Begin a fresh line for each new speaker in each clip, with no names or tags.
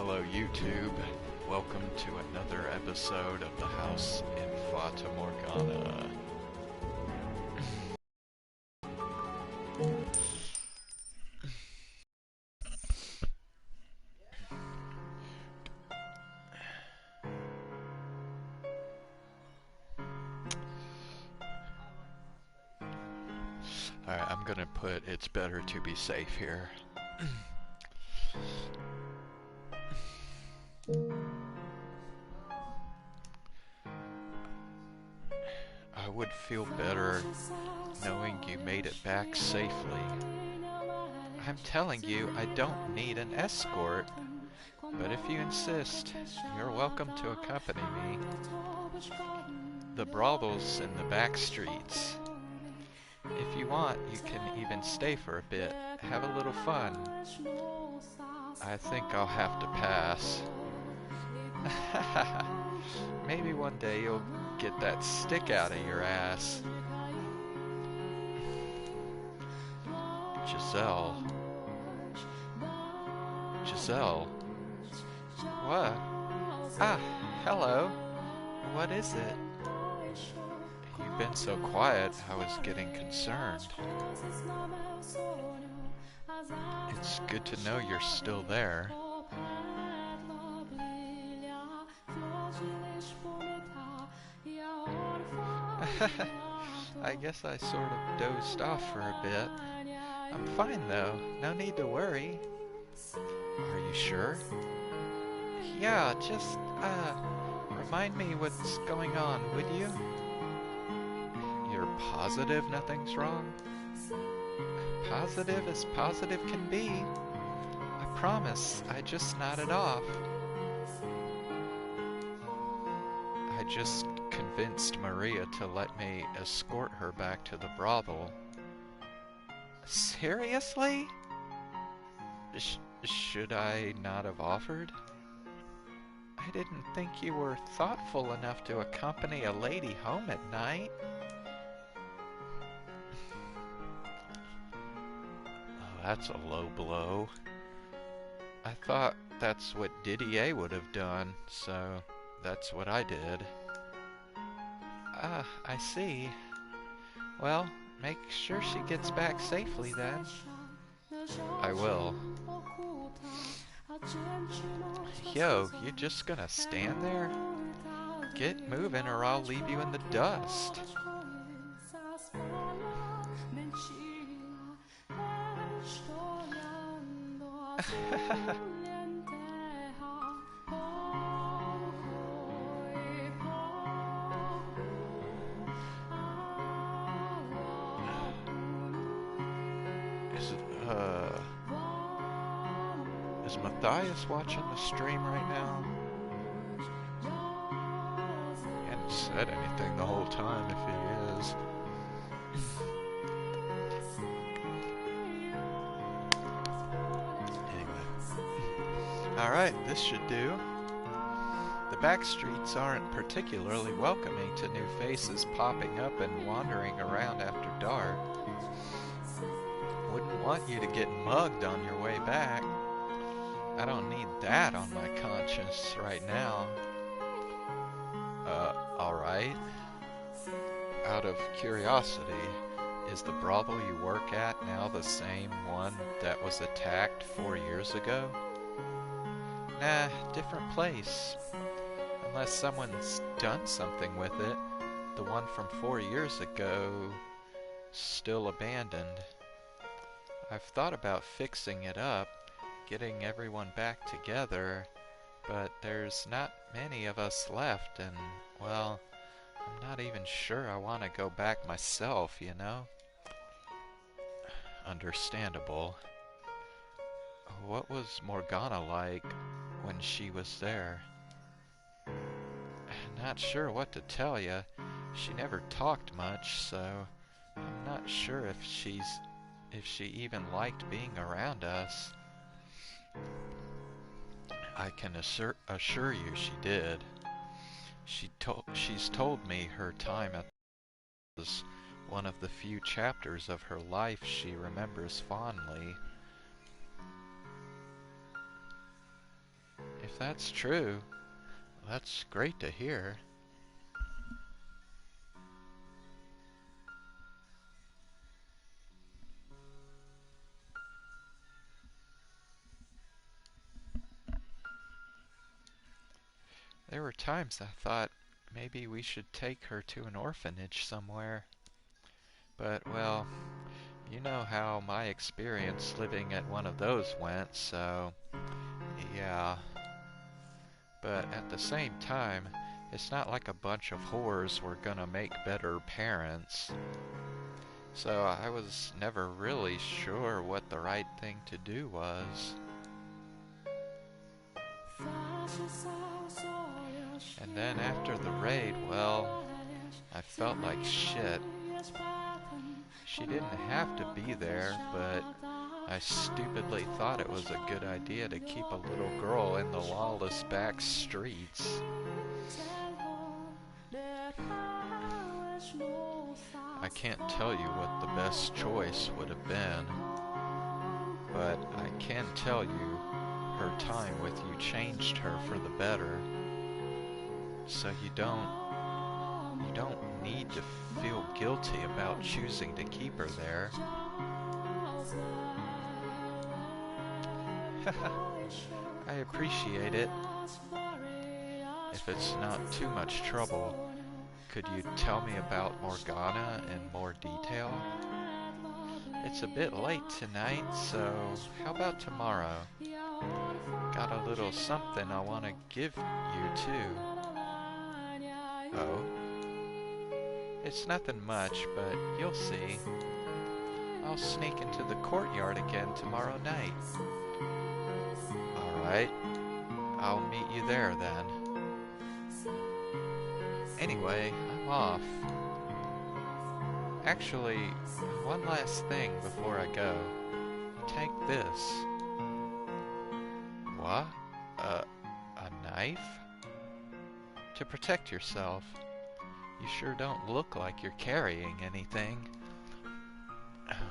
Hello YouTube, welcome to another episode of the house in Fata Morgana. Alright, I'm gonna put it's better to be safe here. I would feel better knowing you made it back safely. I'm telling you, I don't need an escort, but if you insist, you're welcome to accompany me. The brothel's in the back streets. If you want, you can even stay for a bit, have a little fun. I think I'll have to pass. Maybe one day you'll get that stick out of your ass. Giselle. What? Ah, hello. What is it? You've been so quiet, I was getting concerned. It's good to know you're still there. I guess I sort of dozed off for a bit. I'm fine though, no need to worry. Are you sure? Yeah, just, remind me what's going on, would you? You're positive nothing's wrong? Positive as positive can be. I promise, I just nodded off. I just convinced Maria to let me escort her back to the brothel. Seriously? Should I not have offered? I didn't think you were thoughtful enough to accompany a lady home at night. Oh, that's a low blow. I thought that's what Didier would have done, so that's what I did. Ah, I see. Well, make sure she gets back safely then. I will. Yo, you just gonna stand there? Get moving or I'll leave you in the dust. Is Matthias watching the stream right now? He hadn't said anything the whole time if he is. Anyway. Alright, this should do. The back streets aren't particularly welcoming to new faces popping up and wandering around after dark. Wouldn't want you to get mugged on your way back. I don't need that on my conscience right now. Alright. Out of curiosity, is the brothel you work at now the same one that was attacked 4 years ago? Nah, different place. Unless someone's done something with it, the one from 4 years ago still abandoned. I've thought about fixing it up, getting everyone back together, but there's not many of us left and, well, I'm not even sure I want to go back myself, you know? Understandable. What was Morgana like when she was there? Not sure what to tell you. She never talked much, so I'm not sure if she even liked being around us. I can assure you she did. She's told me her time at was one of the few chapters of her life she remembers fondly. if that's true, that's great to hear. There were times I thought maybe we should take her to an orphanage somewhere. But, well, you know how my experience living at one of those went, so yeah. But at the same time, it's not like a bunch of whores were gonna make better parents. So I was never really sure what the right thing to do was. And then after the raid, well, I felt like shit. She didn't have to be there, but I stupidly thought it was a good idea to keep a little girl in the lawless back streets. I can't tell you what the best choice would have been, but I can tell you her time with you changed her for the better. So you don't need to feel guilty about choosing to keep her there. I appreciate it. If it's not too much trouble, could you tell me about Morgana in more detail? It's a bit late tonight, so how about tomorrow? Got a little something I want to give you too. Oh? It's nothing much, but you'll see. I'll sneak into the courtyard again tomorrow night. Alright, I'll meet you there then. Anyway, I'm off. Actually, one last thing before I go. Take this. What? A knife? To protect yourself. You sure don't look like you're carrying anything.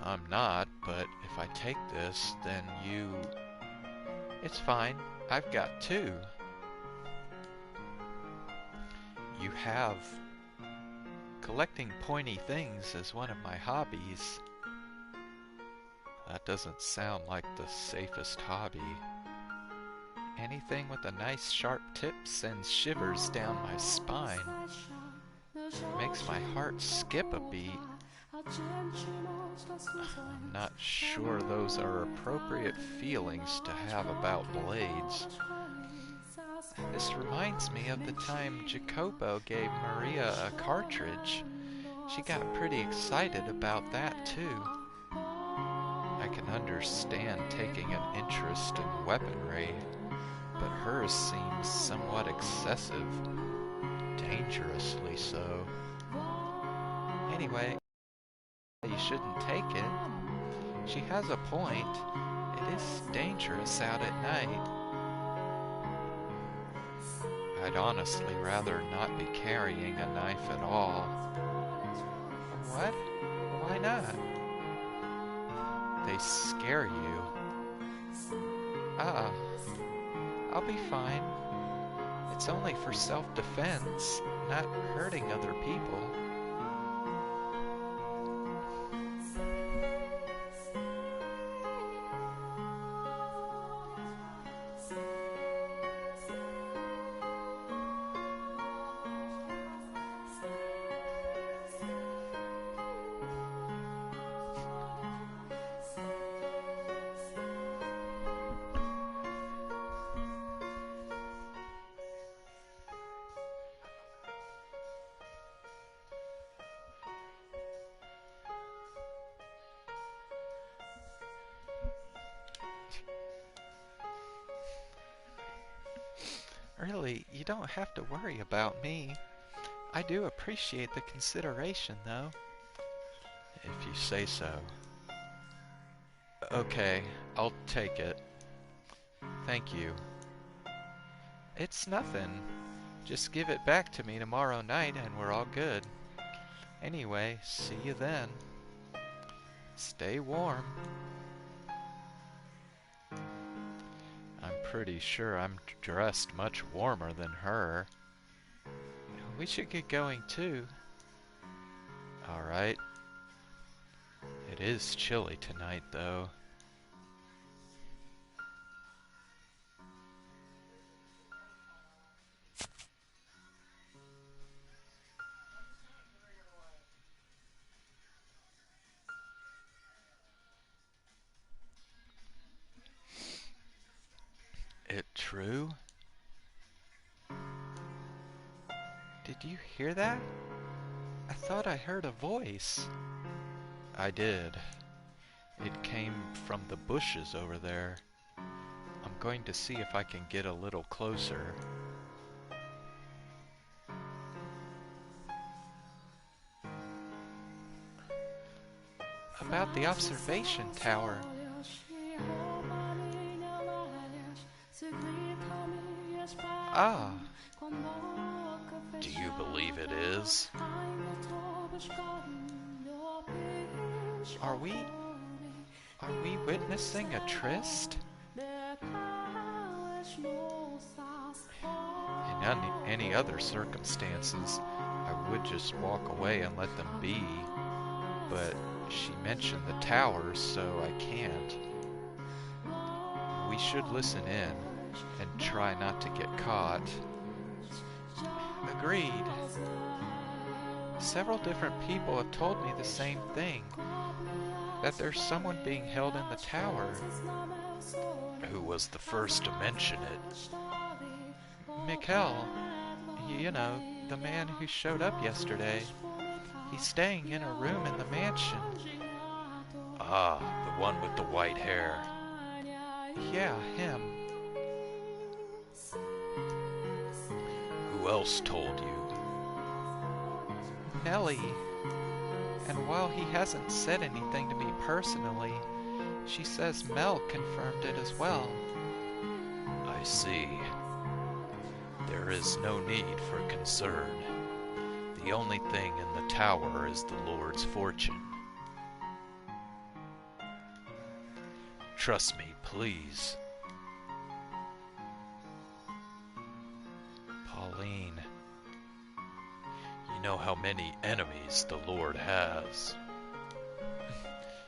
I'm not, but if I take this, then you... It's fine. I've got two. You have. Collecting pointy things is one of my hobbies. That doesn't sound like the safest hobby. Anything with a nice sharp tip sends shivers down my spine. Makes my heart skip a beat. I'm not sure those are appropriate feelings to have about blades. This reminds me of the time Jacopo gave Maria a cartridge. She got pretty excited about that too. I can understand taking an interest in weaponry, but hers seems somewhat excessive. Dangerously so. Anyway, you shouldn't take it. She has a point. It is dangerous out at night. I'd honestly rather not be carrying a knife at all. What? Why not? They scare you. Ah, I'll be fine. It's only for self-defense, not hurting other people. Really, you don't have to worry about me. I do appreciate the consideration, though. If you say so. Okay, I'll take it. Thank you. It's nothing. Just give it back to me tomorrow night and we're all good. Anyway, see you then. Stay warm. I'm pretty sure I'm dressed much warmer than her. We should get going too. Alright. It is chilly tonight though. It true? Did you hear that? I thought I heard a voice. I did. It came from the bushes over there. I'm going to see if I can get a little closer. About the observation tower. Ah. Do you believe it is? Are we witnessing a tryst? In any other circumstances, I would just walk away and let them be, but she mentioned the towers, so I can't. We should listen in and try not to get caught. Agreed. Several different people have told me the same thing, that there's someone being held in the tower. Who was the first to mention it? Michel. You know, the man who showed up yesterday. He's staying in a room in the mansion. Ah, the one with the white hair. Yeah, him. Who else told you? Nellie. And while he hasn't said anything to me personally, she says Mel confirmed it as well. I see. There is no need for concern. The only thing in the tower is the Lord's fortune. Trust me, please. Pauline, you know how many enemies the Lord has.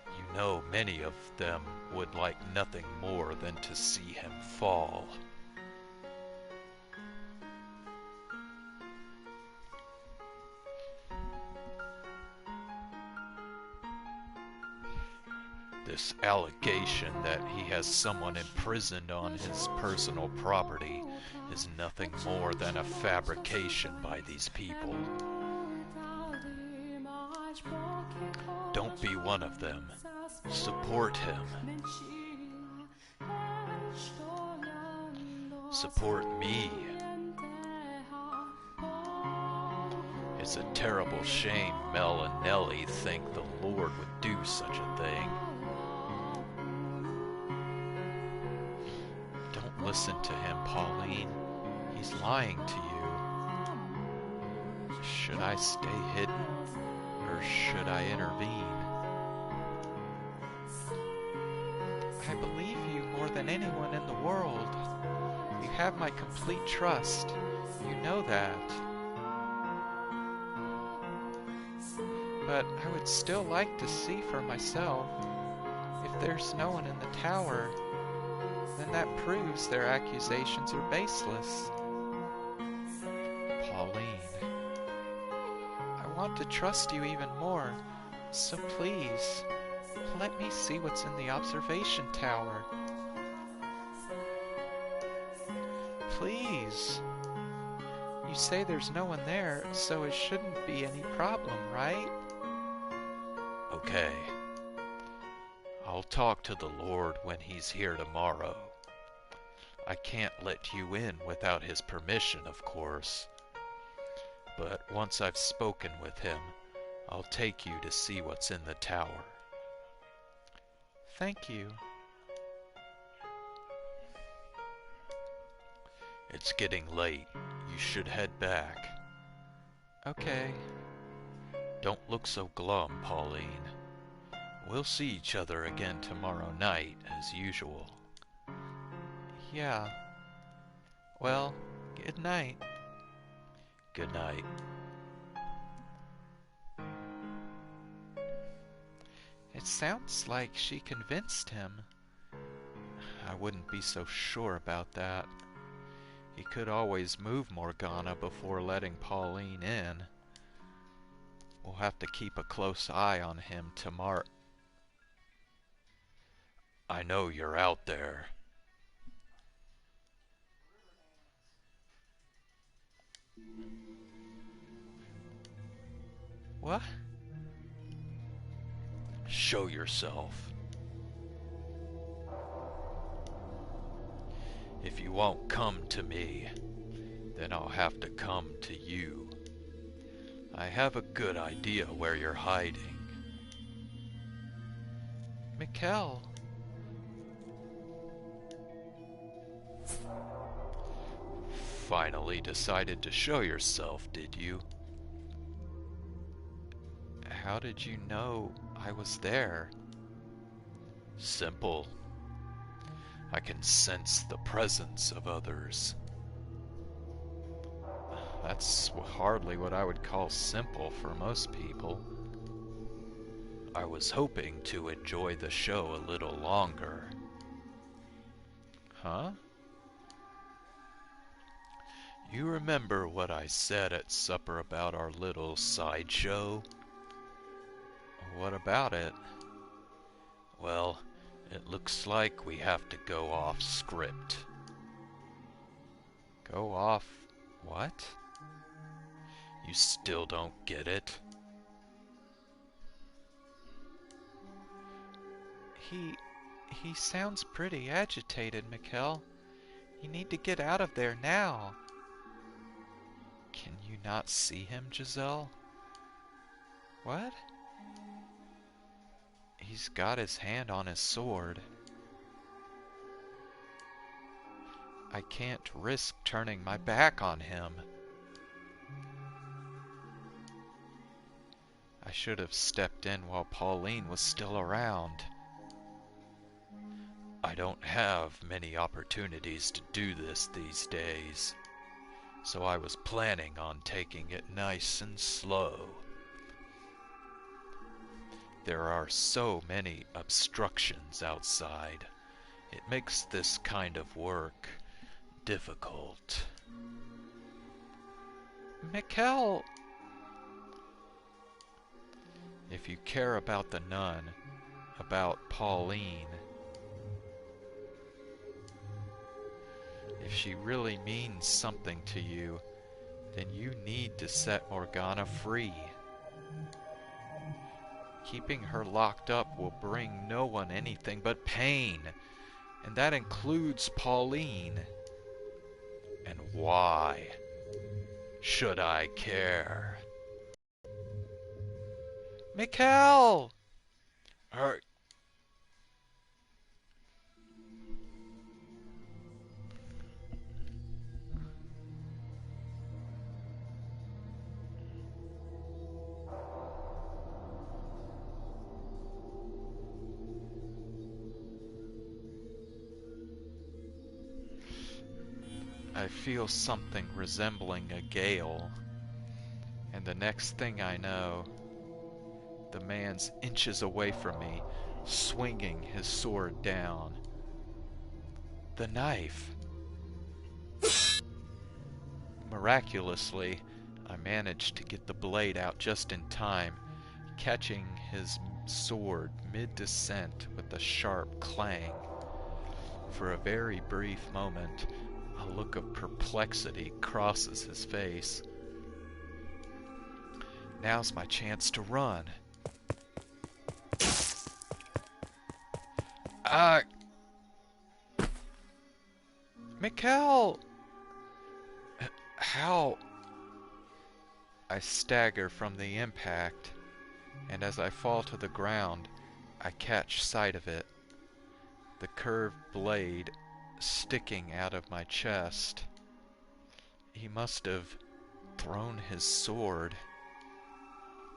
You know many of them would like nothing more than to see him fall. This allegation that he has someone imprisoned on his personal property is nothing more than a fabrication by these people. Don't be one of them. Support him. Support me. It's a terrible shame Mel and Nellie think the Lord would do such a thing. Don't listen to him, Pauline. He's lying to you. Should I stay hidden, or should I intervene? I believe you more than anyone in the world. You have my complete trust. You know that. But I would still like to see for myself. If there's no one in the tower, then that proves their accusations are baseless. Pauline, I want to trust you even more, so please, let me see what's in the observation tower. Please. You say there's no one there, so it shouldn't be any problem, right? Okay. I'll talk to the Lord when he's here tomorrow. I can't let you in without his permission, of course. But once I've spoken with him, I'll take you to see what's in the tower. Thank you. It's getting late. You should head back. Okay. Don't look so glum, Pauline. We'll see each other again tomorrow night, as usual. Yeah. Well, good night.
Good night.
It sounds like she convinced him. I wouldn't be so sure about that. He could always move Morgana before letting Pauline in. We'll have to keep a close eye on him tomorrow.
I know you're out there.
What?
Show yourself. If you won't come to me, then I'll have to come to you. I have a good idea where you're hiding.
Michel.
Finally decided to show yourself, did you?
How did you know I was there?
Simple. I can sense the presence of others.
That's hardly what I would call simple for most people.
I was hoping to enjoy the show a little longer.
Huh?
You remember what I said at supper about our little sideshow?
What about it?
Well, it looks like we have to go off script.
Go off what?
You still don't get it?
He sounds pretty agitated, Michel. You need to get out of there now. Can you not see him, Giselle? What? He's got his hand on his sword. I can't risk turning my back on him. I should have stepped in while Pauline was still around.
I don't have many opportunities to do this these days, so I was planning on taking it nice and slow. There are so many obstructions outside. It makes this kind of work difficult.
Michel! If you care about the nun, about Pauline, if she really means something to you, then you need to set Morgana free. Keeping her locked up will bring no one anything but pain, and that includes Pauline.
And why should I care?
Michel!
Her
I feel something resembling a gale, and the next thing I know, the man's inches away from me, swinging his sword down. The knife! Miraculously, I managed to get the blade out just in time, catching his sword mid-descent with a sharp clang. For a very brief moment, a look of perplexity crosses his face. Now's my chance to run. Michel! How? I stagger from the impact, and as I fall to the ground, I catch sight of it. The curved blade sticking out of my chest. He must have thrown his sword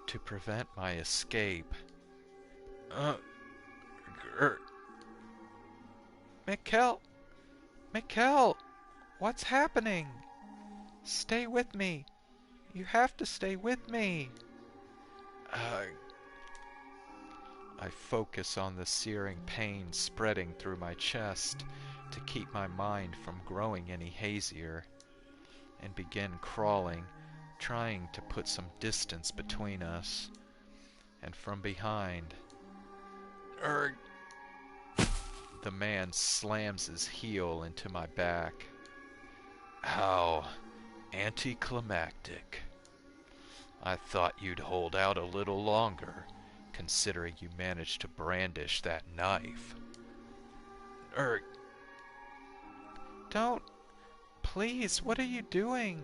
to prevent my escape. Michel! Michel, what's happening? Stay with me. You have to stay with me. Uh, I focus on the searing pain spreading through my chest to keep my mind from growing any hazier, and begin crawling, trying to put some distance between us. And from behind, Erg, the man slams his heel into my back. How anticlimactic. I thought you'd hold out a little longer, considering you managed to brandish that knife. Er, don't. Please, what are you doing?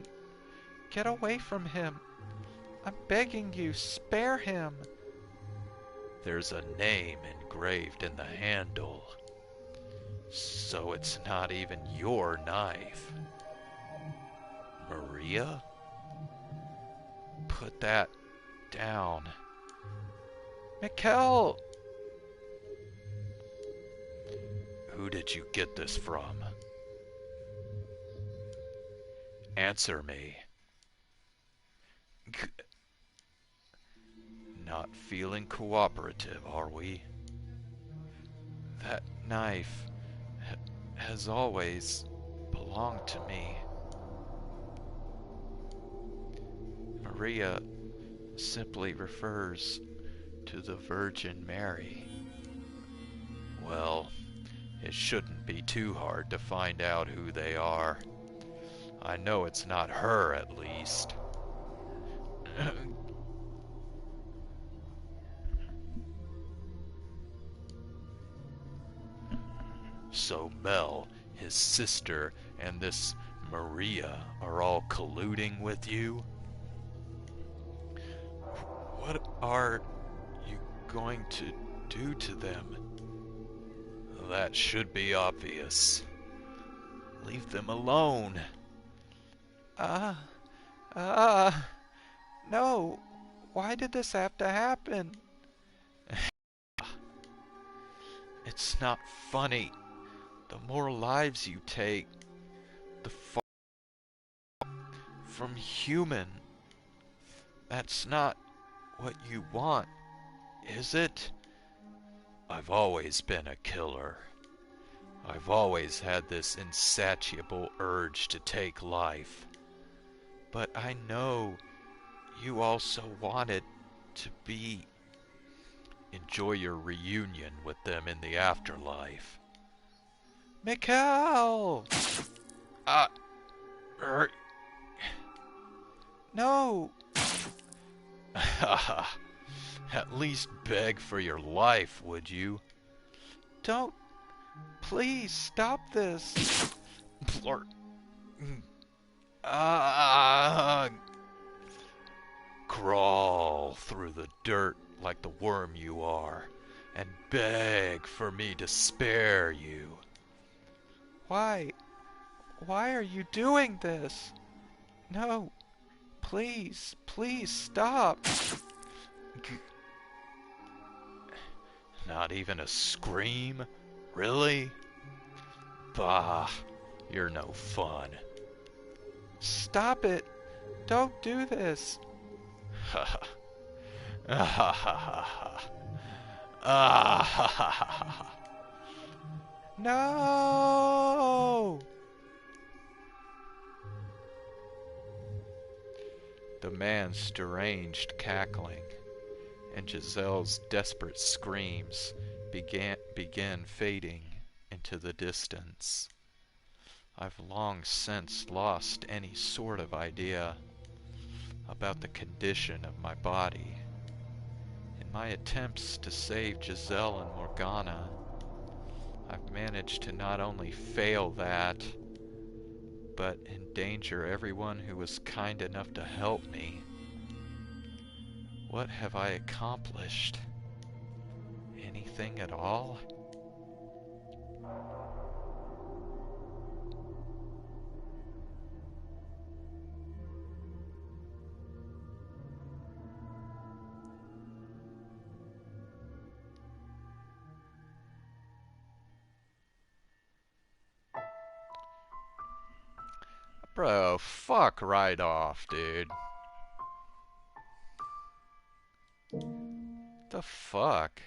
Get away from him. I'm begging you, spare him. There's a name engraved in the handle. So it's not even your knife. Maria? Put that down. Michel! Who did you get this from? Answer me. Not feeling cooperative, are we? That knife has always belonged to me. Maria simply refers to the Virgin Mary. Well, it shouldn't be too hard to find out who they are. I know it's not her, at least. So Mel, his sister, and this Maria are all colluding with you? What are you going to do to them? That should be obvious. Leave them alone. Ah, no. Why did this have to happen? It's not funny. The more lives you take, the far from human. That's not what you want, is it? I've always been a killer. I've always had this insatiable urge to take life. But I know you also wanted to enjoy your reunion with them in the afterlife. Michel! Uh, er, no! At least beg for your life, would you? Don't. Please stop this. Ah! Crawl through the dirt like the worm you are, and beg for me to spare you. Why? Why are you doing this? No. Please, please stop. Not even a scream? Really? Bah, you're no fun. Stop it. Don't do this. Ha ha. Ah ha ha ha ha. Ah ha ha ha ha. No! The man's deranged cackling and Giselle's desperate screams began fading into the distance. I've long since lost any sort of idea about the condition of my body. In my attempts to save Giselle and Morgana, I've managed to not only fail that, but endanger everyone who was kind enough to help me. What have I accomplished? Anything at all? Bro, fuck right off, dude. The fuck?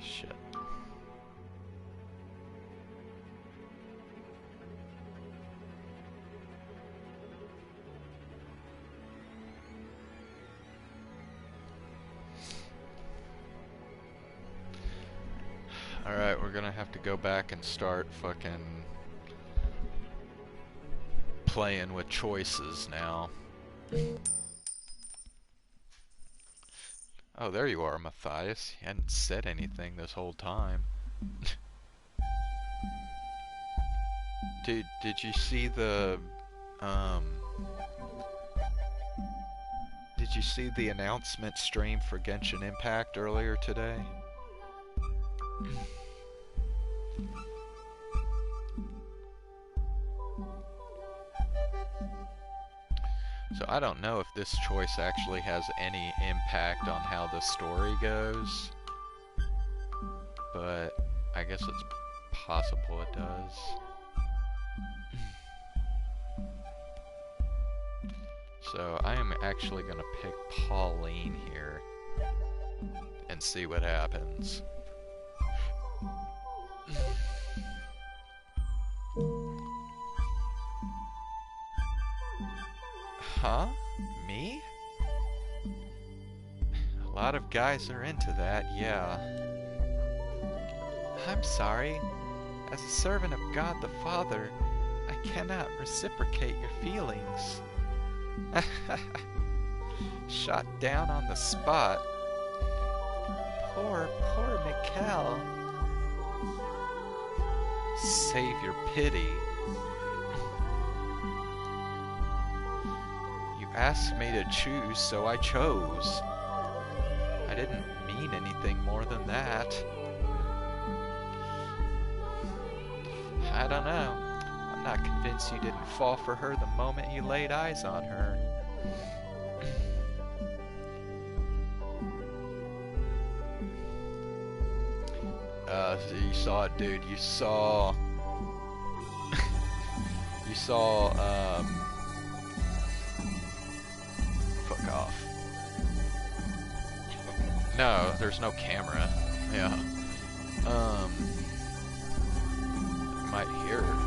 Shit. Alright, we're gonna have to go back and start fucking playing with choices now. Oh, there you are, Matthias. You hadn't said anything this whole time. Dude, did you see the, um... did you see the announcement stream for Genshin Impact earlier today? So I don't know if this choice actually has any impact on how the story goes, but I guess it's possible it does. So I am actually gonna pick Pauline here and see what happens. Huh? Me? A lot of guys are into that, yeah. I'm sorry. As a servant of God the Father, I cannot reciprocate your feelings. Shot down on the spot. Poor Michel. Save your pity. You asked me to choose, so I chose. I didn't mean anything more than that. I don't know. I'm not convinced you didn't fall for her the moment you laid eyes on her. So you saw it, dude. You saw... you saw, fuck off. No, there's no camera. Yeah. You might hear it.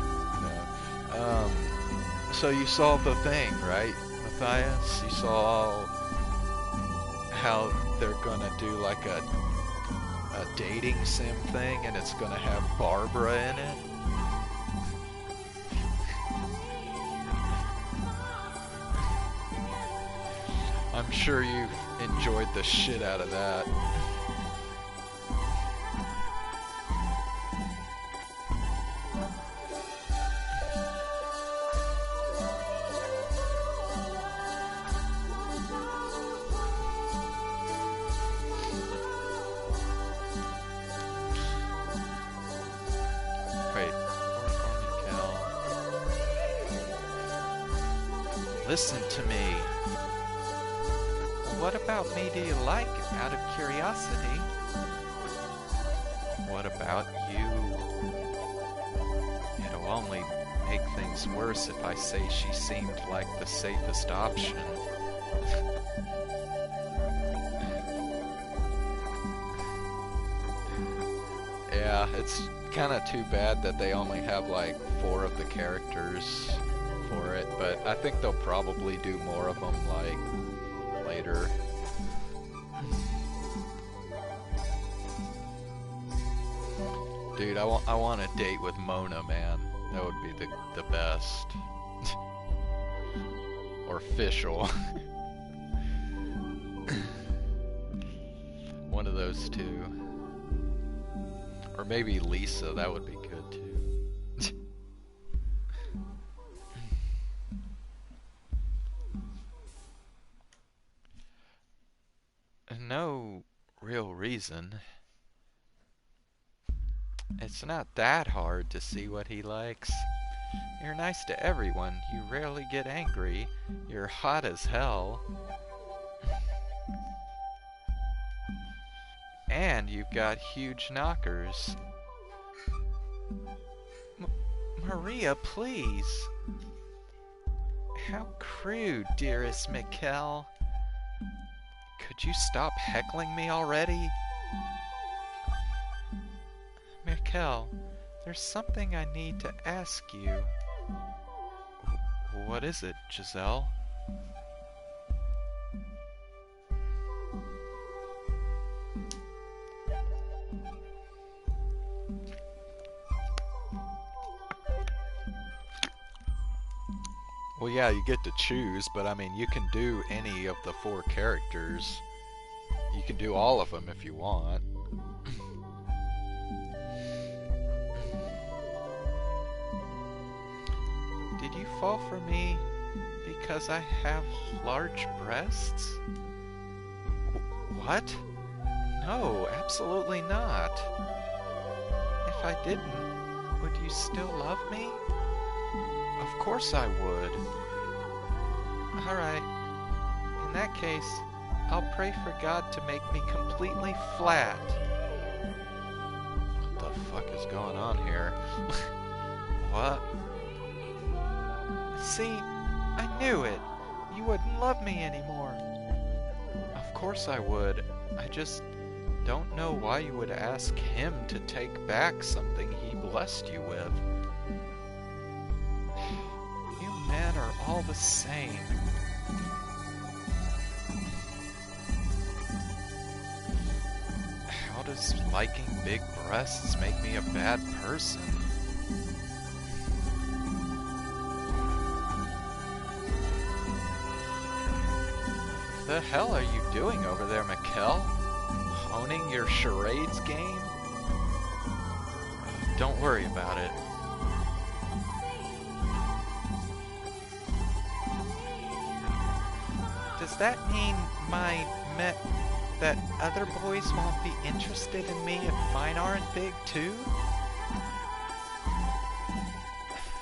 No. So you saw the thing, right, Matthias? You saw how they're gonna do like a dating sim thing, and it's gonna have Barbara in it. I'm sure you enjoyed the shit out of that. Listen to me. What about me do you like, out of curiosity? What about you? It'll only make things worse if I say she seemed like the safest option. Yeah, it's kind of too bad that they only have like 4 of the characters for it, but I think they'll probably do more of them like later. Dude, I want a date with Mona, man. That would be the best. Or Fischl. One of those two. Or maybe Lisa, that would be good too. No, real reason. It's not that hard to see what he likes. You're nice to everyone. You rarely get angry. You're hot as hell. And you've got huge knockers. Maria, please. How crude, dearest Michel. Could you stop heckling me already? Michel, there's something I need to ask you. What is it, Giselle? Well, yeah, you get to choose, but I mean, you can do any of the 4 characters. You can do all of them if you want. Did you fall for me because I have large breasts? What? No, absolutely not. If I didn't, would you still love me? Of course I would. Alright. In that case, I'll pray for God to make me completely flat. What the fuck is going on here? What? See, I knew it. You wouldn't love me anymore. Of course I would. I just don't know why you would ask him to take back something he blessed you with. You men are all the same. How does liking big breasts make me a bad person? The hell are you doing over there, Michel? Honing your charades game? Don't worry about it. Does that mean that other boys won't be interested in me if mine aren't big too?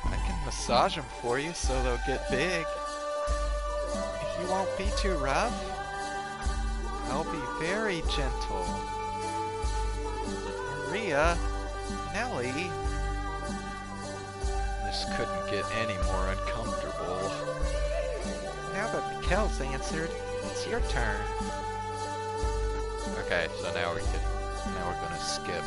I can massage them for you so they'll get big. You won't be too rough? I'll be very gentle. Maria, Nellie. This couldn't get any more uncomfortable. Now that Michel's answered, it's your turn. Okay, so now we're gonna skip.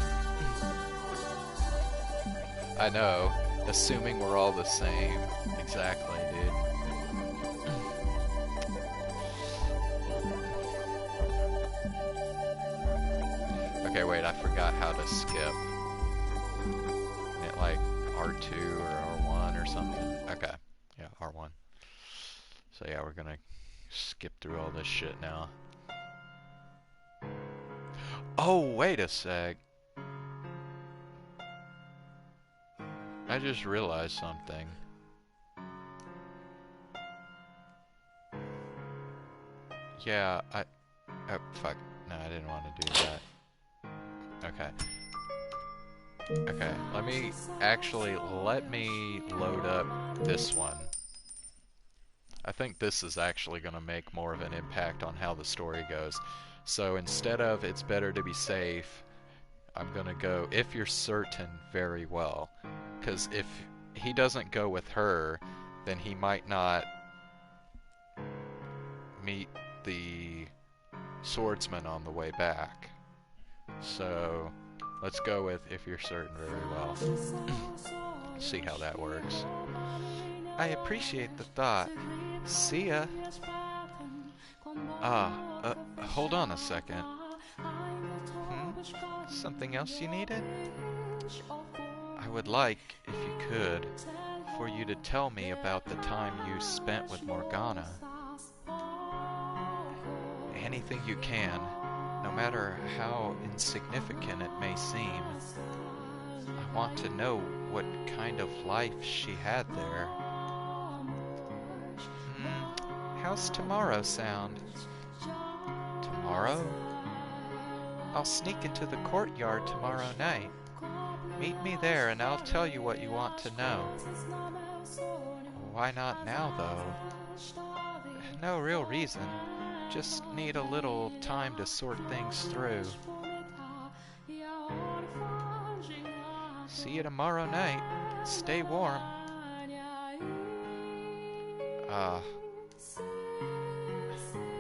I know, assuming we're all the same. Exactly, dude. Okay, wait, I forgot how to skip. It like R2 or R1 or something. Okay, yeah, R1. So yeah, we're gonna skip through all this shit now. Oh, wait a sec. I just realized something. Yeah, oh, fuck. No, I didn't want to do that. Okay. Okay, let me load up this one. I think this is actually going to make more of an impact on how the story goes. So instead of it's better to be safe, I'm going to go if you're certain very well. Because if he doesn't go with her, then he might not meet the swordsman on the way back. So let's go with if you're certain very well. See how that works. I appreciate the thought. See ya. Hold on a second. Something else you needed? I would like, if you could, for you to tell me about the time you spent with Morgana. Anything you can, no matter how insignificant it may seem. I want to know what kind of life she had there. How's tomorrow sound? Tomorrow? I'll sneak into the courtyard tomorrow night. Meet me there and I'll tell you what you want to know. Why not now, though? No real reason. Just need a little time to sort things through. See you tomorrow night. Stay warm.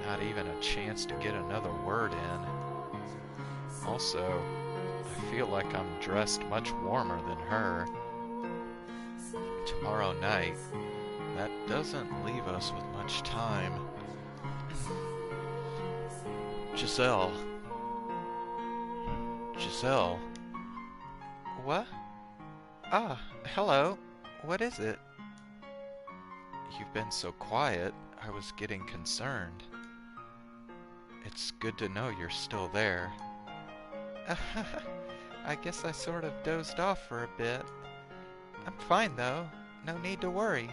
Not even a chance to get another word in. Also, I feel like I'm dressed much warmer than her. Tomorrow night, that doesn't leave us with much time. Giselle. Giselle. What? Ah, hello. What is it? You've been so quiet, I was getting concerned. It's good to know you're still there. I guess I sort of dozed off for a bit. I'm fine, though. No need to worry.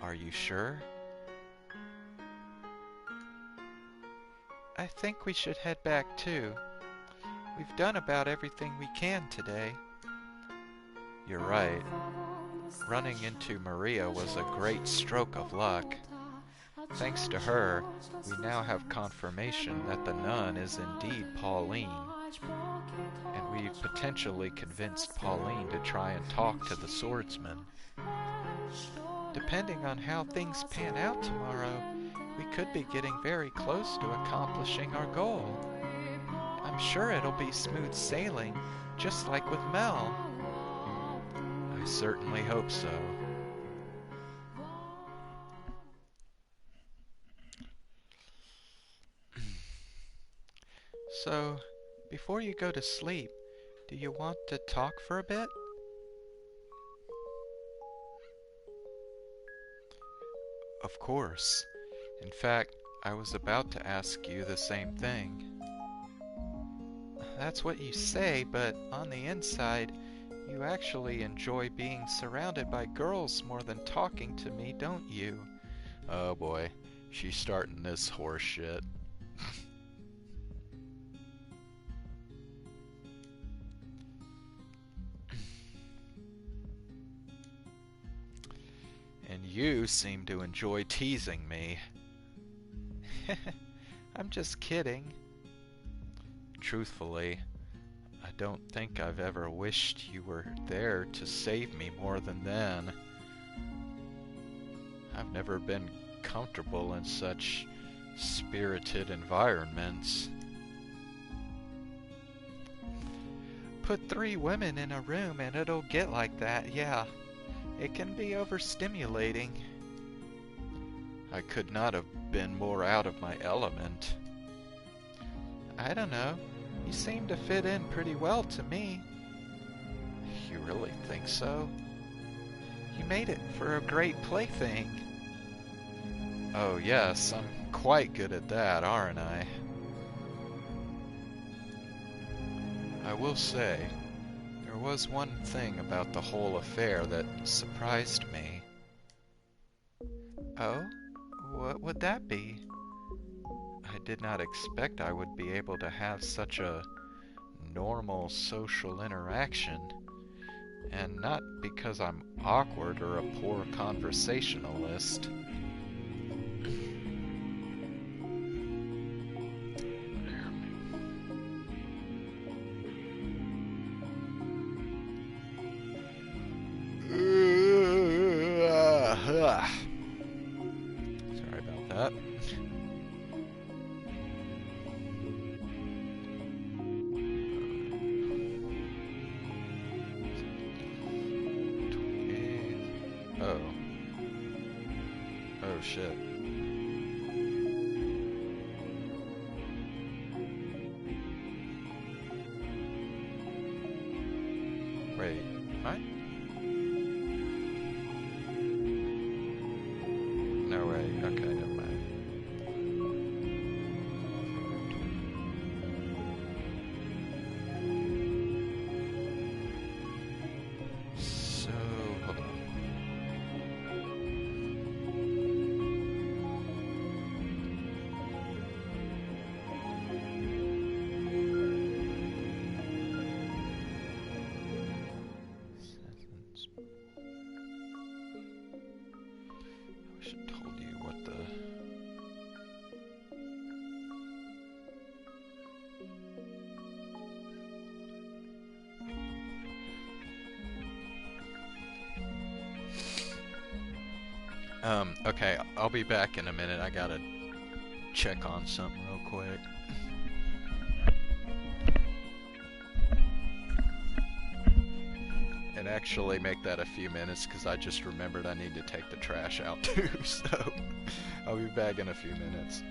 Are you sure? I think we should head back, too. We've done about everything we can today. You're right. Running into Maria was a great stroke of luck. Thanks to her, we now have confirmation that the nun is indeed Pauline. And we've potentially convinced Pauline to try and talk to the swordsman. Depending on how things pan out tomorrow, we could be getting very close to accomplishing our goal. I'm sure it'll be smooth sailing, just like with Mel. I certainly hope so. So, before you go to sleep, do you want to talk for a bit? Of course. In fact, I was about to ask you the same thing. That's what you say, but on the inside, you actually enjoy being surrounded by girls more than talking to me, don't you? Oh boy, she's starting this horse shit. And you seem to enjoy teasing me. I'm just kidding. Truthfully, I don't think I've ever wished you were there to save me more than then. I've never been comfortable in such spirited environments. Put 3 women in a room and it'll get like that, yeah. It can be overstimulating. I could not have been more out of my element. I don't know. You seem to fit in pretty well to me. You really think so? You made it for a great plaything. Oh yes, I'm quite good at that, aren't I? I will say, there was one thing about the whole affair that surprised me. Oh? What would that be? I did not expect I would be able to have such a normal social interaction. And not because I'm awkward or a poor conversationalist. Sorry about that. Oh. Oh shit. Wait, what? No way. Okay, never mind. So, hold on. Okay, I'll be back in a minute. I gotta check on something real quick. And actually make that a few minutes because I just remembered I need to take the trash out too, so I'll be back in a few minutes.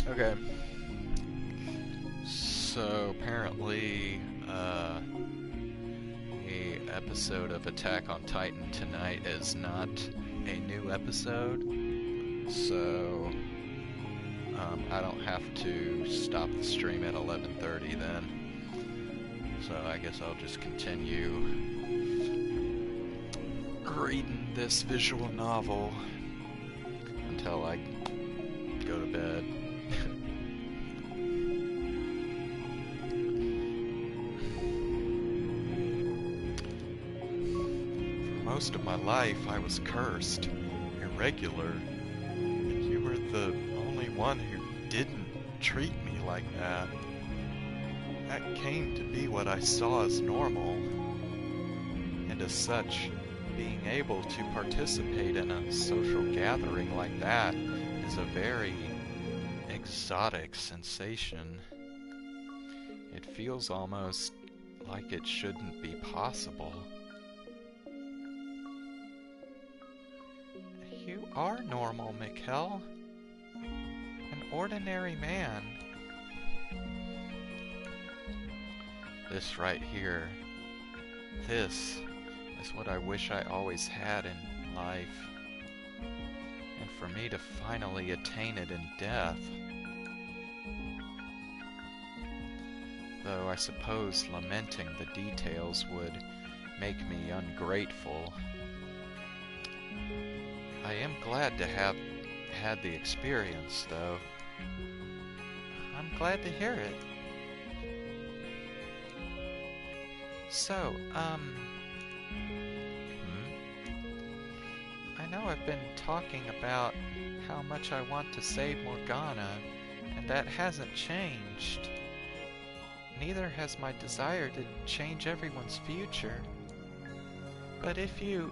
Okay. So apparently, the episode of Attack on Titan tonight is not a new episode, so I don't have to stop the stream at 11:30 then. So I guess I'll just continue reading this visual novel until I go to bed. Most of my life I was cursed, irregular, and you were the only one who didn't treat me like that. That came to be what I saw as normal, and as such, being able to participate in a social gathering like that is a very exotic sensation. It feels almost like it shouldn't be possible. You are normal, Michel. An ordinary man. This right here, this is what I wish I always had in life. And for me to finally attain it in death. Though I suppose lamenting the details would make me ungrateful. I am glad to have had the experience, though. I'm glad to hear it. So, I know I've been talking about how much I want to save Morgana, and that hasn't changed. Neither has my desire to change everyone's future. But if you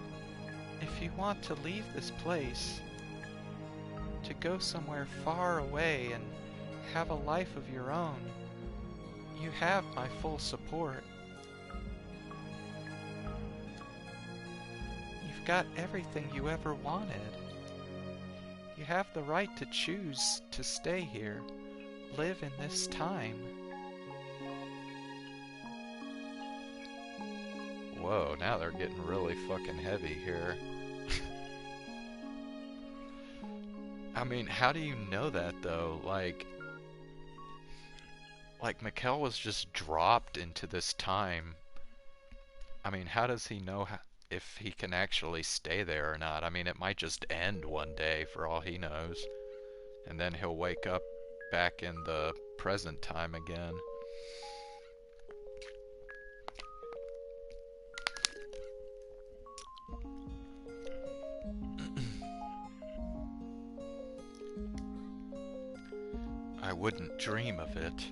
want to leave this place, to go somewhere far away and have a life of your own, you have my full support. You've got everything you ever wanted. You have the right to choose to stay here, live in this time. Whoa, now they're getting really fucking heavy here. I mean, how do you know that, though? Like Michel was just dropped into this time. I mean, how does he know if he can actually stay there or not? I mean, it might just end one day for all he knows. And then he'll wake up back in the present time again. I wouldn't dream of it.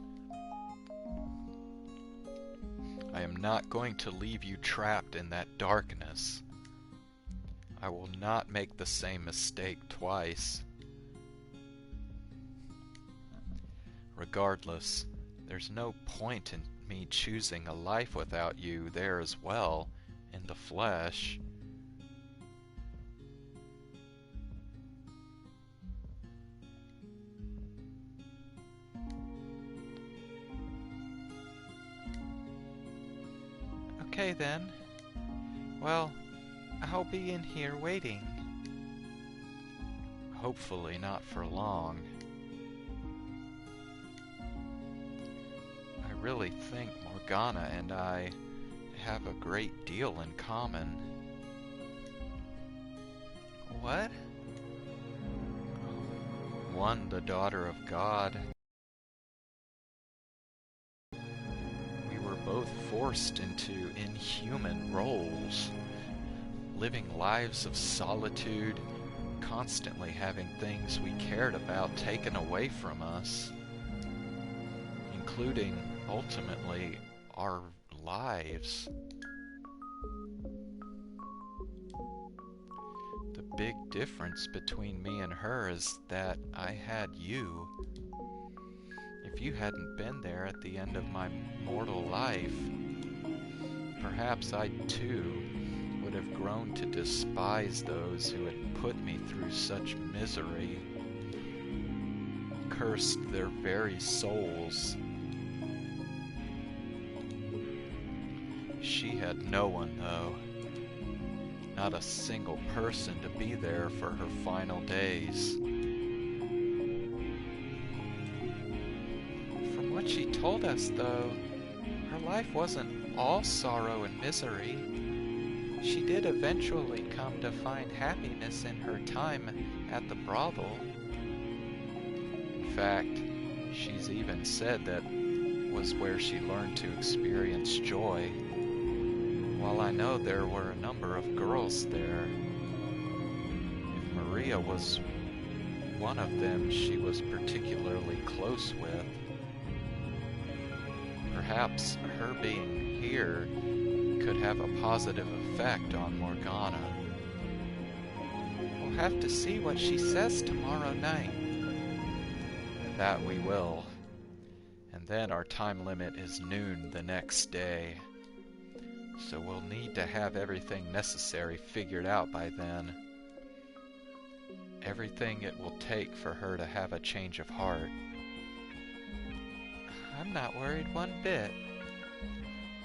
I am not going to leave you trapped in that darkness. I will not make the same mistake twice. Regardless, there's no point in me choosing a life without you there as well, in the flesh. Okay then. Well, I'll be in here waiting. Hopefully not for long. I really think Morgana and I have a great deal in common. What? One, the daughter of God. We were both forced into inhuman roles, living lives of solitude, constantly having things we cared about taken away from us, including, ultimately, our lives. The big difference between me and her is that I had you. If you hadn't been there at the end of my mortal life, perhaps I too would have grown to despise those who had put me through such misery, cursed their very souls. She had no one, though. Not a single person to be there for her final days. From what she told us, though, her life wasn't all sorrow and misery. She did eventually come to find happiness in her time at the brothel. In fact, she's even said that was where she learned to experience joy. While I know there were a number of girls there, if Maria was one of them she was particularly close with, perhaps her being here could have a positive effect on Morgana. We'll have to see what she says tomorrow night. That we will. And then our time limit is noon the next day. So we'll need to have everything necessary figured out by then. Everything it will take for her to have a change of heart. I'm not worried one bit.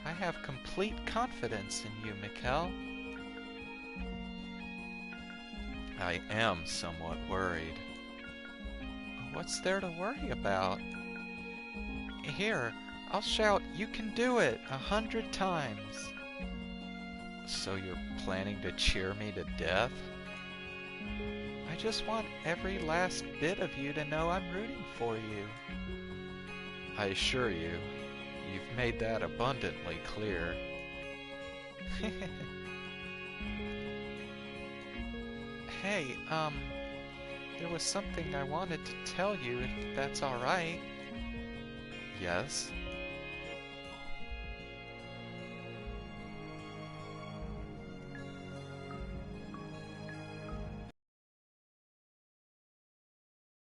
I have complete confidence in you, Michel.
I am somewhat worried.
What's there to worry about? Here, I'll shout, "You can do it," 100 times.
So you're planning to cheer me to death?
I just want every last bit of you to know I'm rooting for you.
I assure you, you've made that abundantly clear.
Hey, there was something I wanted to tell you, if that's alright.
Yes?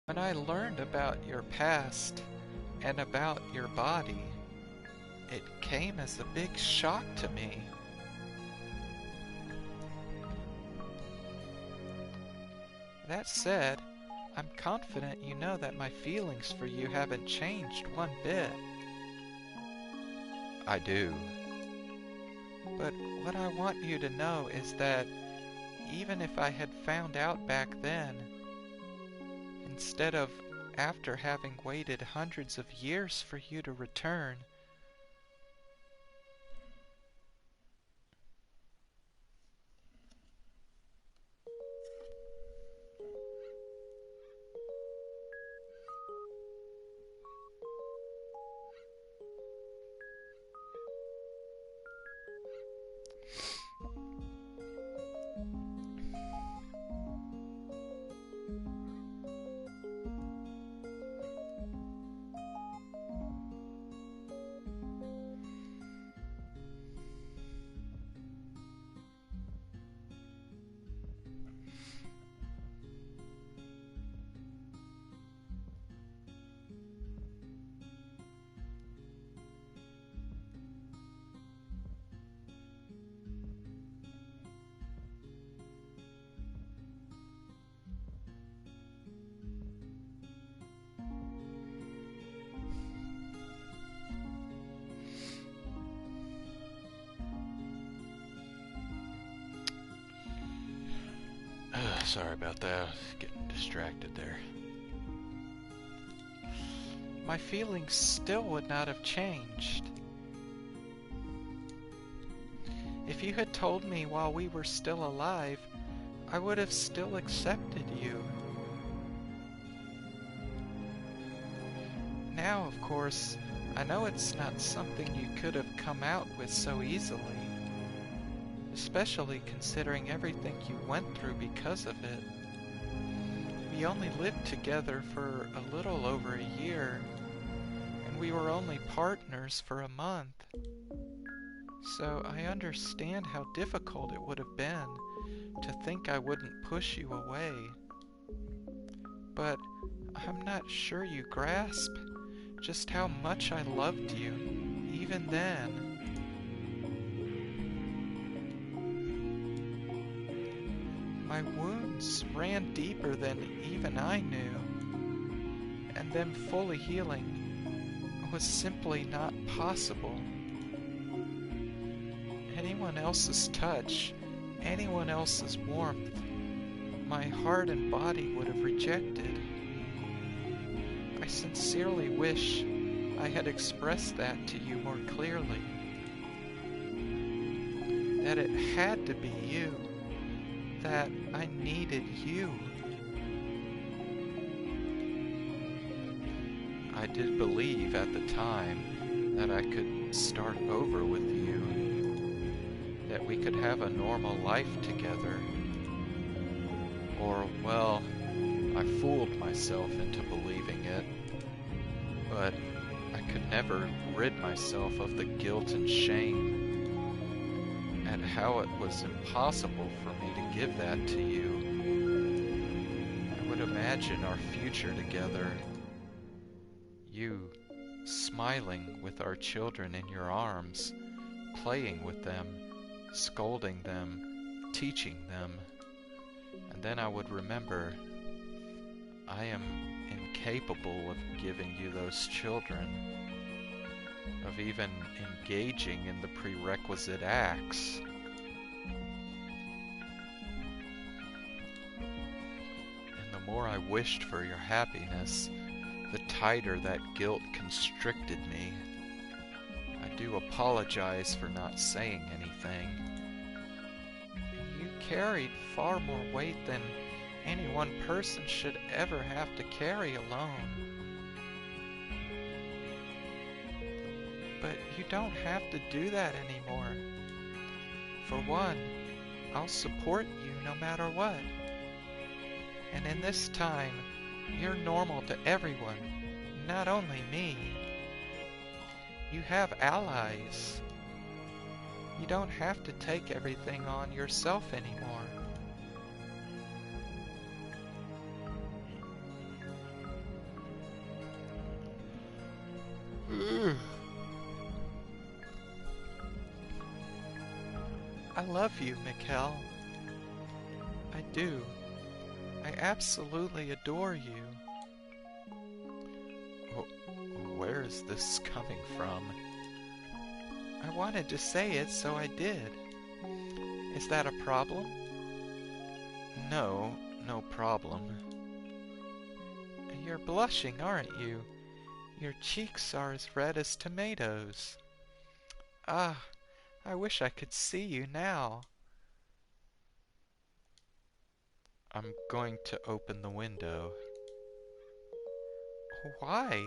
When I learned about your past and about your body, it came as a big shock to me. That said, I'm confident you know that my feelings for you haven't changed one bit.
I do.
But what I want you to know is that even if I had found out back then, instead of after having waited hundreds of years for you to return,
Sorry about that. I was getting distracted there.
my feelings still would not have changed. If you had told me while we were still alive, I would have still accepted you. Now, of course, I know it's not something you could have come out with so easily, especially considering everything you went through because of it. We only lived together for a little over a year, and we were only partners for a month. So I understand how difficult it would have been to think I wouldn't push you away. But I'm not sure you grasp just how much I loved you, even then. My wounds ran deeper than even I knew, and them fully healing was simply not possible. Anyone else's touch, anyone else's warmth, my heart and body would have rejected. I sincerely wish I had expressed that to you more clearly. That it had to be you. That I needed you.
I did believe at the time that I could start over with you, that we could have a normal life together. Or, well, I fooled myself into believing it, but I could never rid myself of the guilt and shame at how it was impossible for me to give that to you. I would imagine our future together, you smiling with our children in your arms, playing with them, scolding them, teaching them, and then I would remember I am incapable of giving you those children.
of even engaging in the prerequisite acts. And the more I wished for your happiness, the tighter that guilt constricted me. I do apologize for not saying anything. You carried far more weight than any one person should ever have to carry alone. But you don't have to do that anymore. For one, I'll support you no matter what. And in this time, you're normal to everyone, not only me. You have allies. You don't have to take everything on yourself anymore. I love you, Michel. I do. I absolutely adore you. Where is this coming from? I wanted to say it, so I did. Is that a problem? No, no problem. You're blushing, aren't you? Your cheeks are as red as tomatoes. Ah, I wish I could see you now. I'm going to open the window. Why?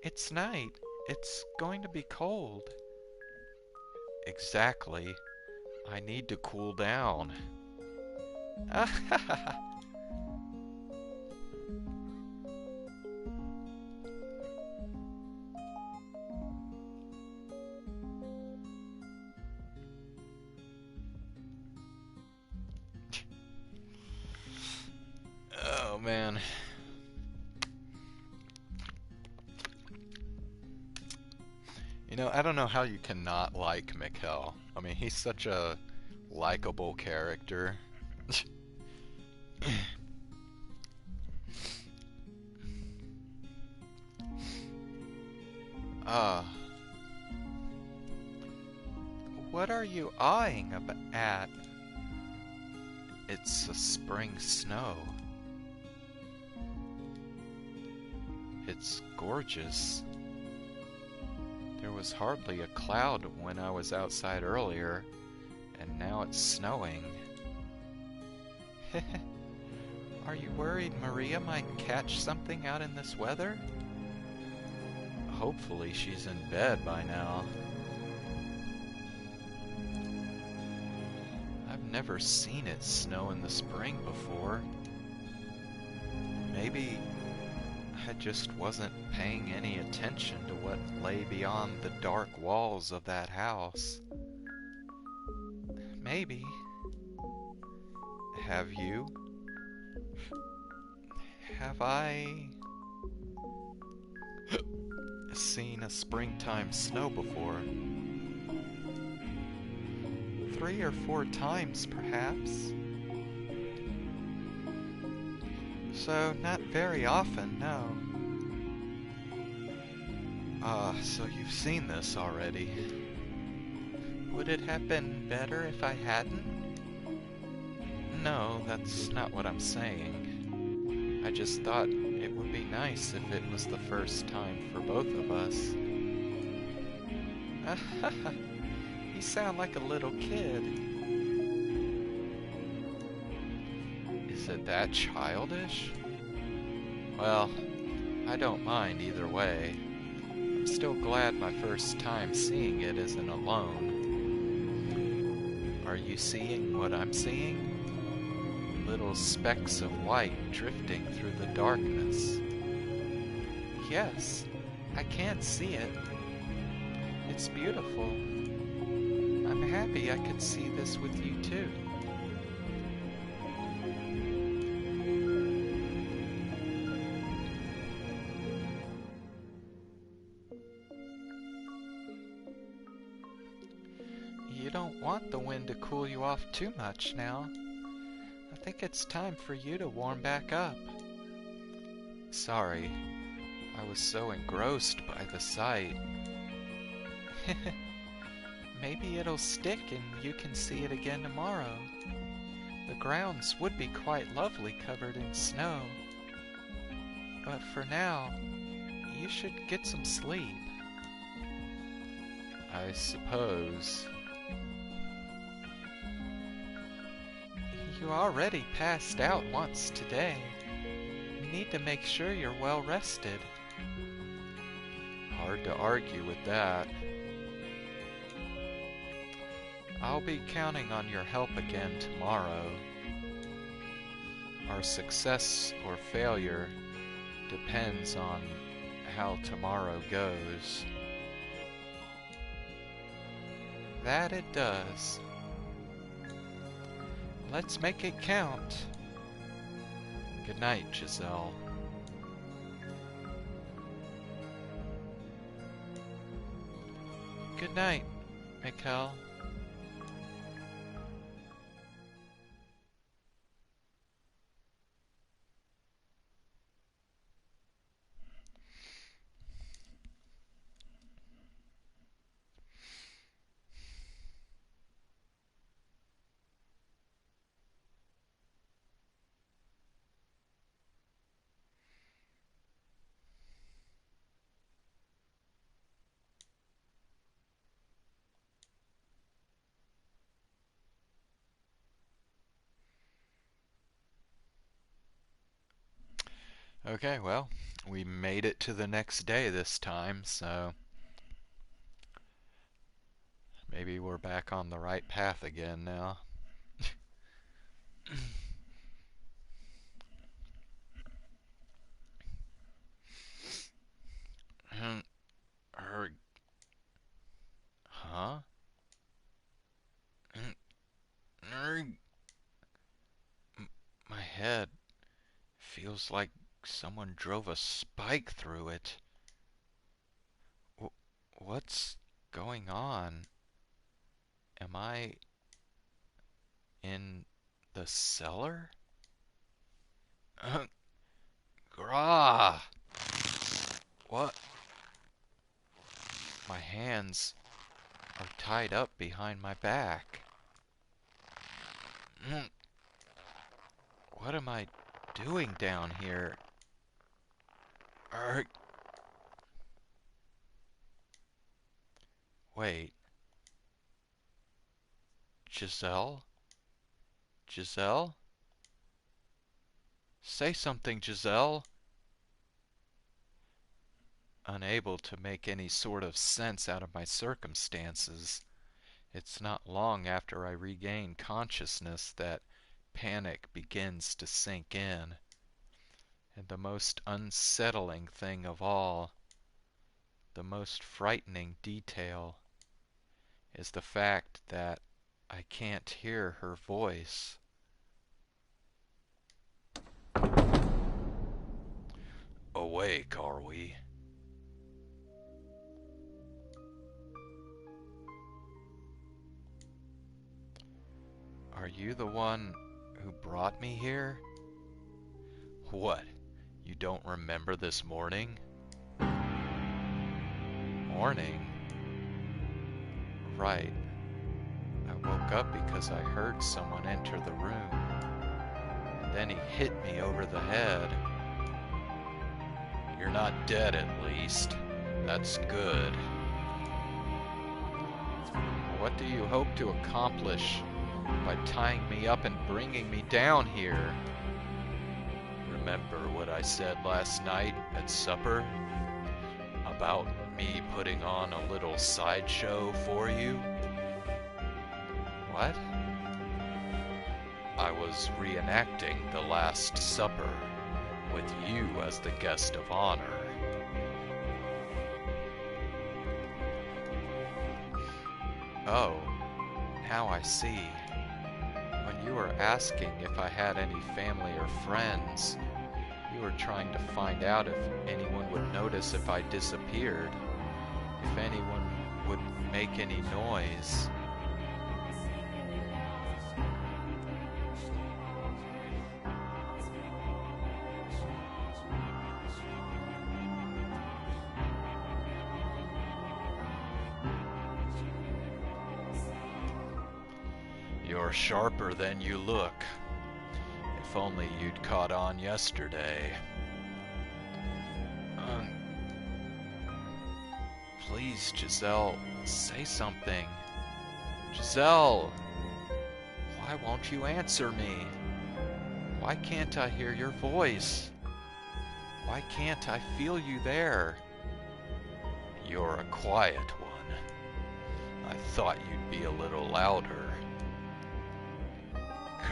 It's night. It's going to be cold. Exactly. I need to cool down. Oh, man. You know, I don't know how you cannot like Michel. I mean, he's such a likable character. Ah. What are you eyeing at? It's a spring snow. It's gorgeous. There was hardly a cloud when I was outside earlier, and now it's snowing. Are you worried Maria might catch something out in this weather? Hopefully she's in bed by now. I've never seen it snow in the spring before. Maybe I just wasn't paying any attention to what lay beyond the dark walls of that house. Maybe. Have you? Have I seen a springtime snow before? 3 or 4 times, perhaps. So, not very often, no. So you've seen this already. Would it have been better if I hadn't? No, that's not what I'm saying. I just thought it would be nice if it was the first time for both of us. You sound like a little kid. Is it that childish? Well, I don't mind either way. I'm still glad my first time seeing it isn't alone. Are you seeing what I'm seeing? Little specks of white drifting through the darkness. Yes, I can see it. It's beautiful. I'm happy I could see this with you too. You don't want the wind to cool you off too much now. I think it's time for you to warm back up. Sorry, I was so engrossed by the sight.
Maybe it'll stick and you can see it again tomorrow. The grounds would be quite lovely covered in snow. But for now, you should get some sleep.
I suppose.
You already passed out once today. You need to make sure you're well rested.
Hard to argue with that.
I'll be counting on your help again tomorrow.
Our success or failure depends on how tomorrow goes.
That it does. Let's make it count.
Good night, Giselle.
Good night, Michel.
Okay, well, we made it to the next day this time, so maybe we're back on the right path again now. Huh? My head feels like someone drove a spike through it. What's going on? Am I in the cellar? Grah! What? My hands are tied up behind my back. What am I doing down here? Arg. Wait. Giselle? Giselle? Say something, Giselle. Unable to make any sort of sense out of my circumstances, it's not long after I regain consciousness that panic begins to sink in. And the most unsettling thing of all, the most frightening detail, is the fact that I can't hear her voice. Awake, are we? Are you the one who brought me here? What? You don't remember this morning? Morning? Right. I woke up because I heard someone enter the room. And then he hit me over the head. You're not dead, at least. That's good. What do you hope to accomplish by tying me up and bringing me down here? Remember what I said last night at supper? About me putting on a little sideshow for you? What? I was reenacting the Last Supper, with you as the guest of honor. Oh, now I see. When you were asking if I had any family or friends, you were trying to find out if anyone would notice if I disappeared, if anyone would make any noise. You're sharper than you look. If only you'd caught on yesterday. Um, Please, Giselle, say something. Giselle! Why won't you answer me? Why can't I hear your voice? Why can't I feel you there? You're a quiet one. I thought you'd be a little louder.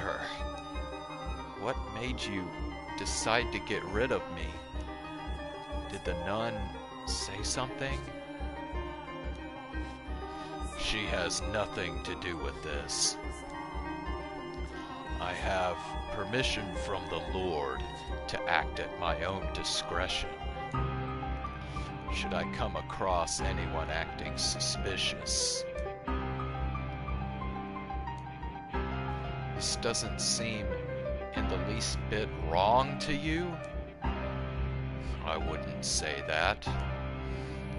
Grr. What made you decide to get rid of me? Did the nun say something? She has nothing to do with this. I have permission from the Lord to act at my own discretion. Should I come across anyone acting suspicious? This doesn't seem in the least bit wrong to you? I wouldn't say that.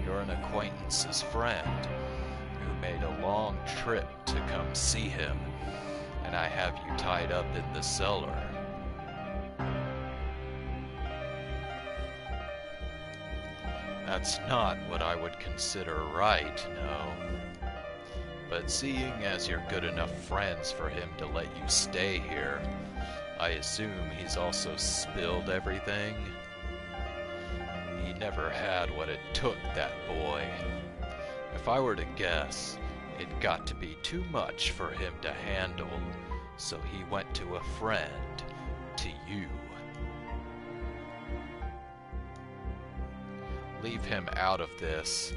You're an acquaintance's friend who made a long trip to come see him, and I have you tied up in the cellar. That's not what I would consider right, no. But seeing as you're good enough friends for him to let you stay here, I assume he's also spilled everything. He never had what it took, that boy. If I were to guess, it got to be too much for him to handle, so he went to a friend, to you. Leave him out of this.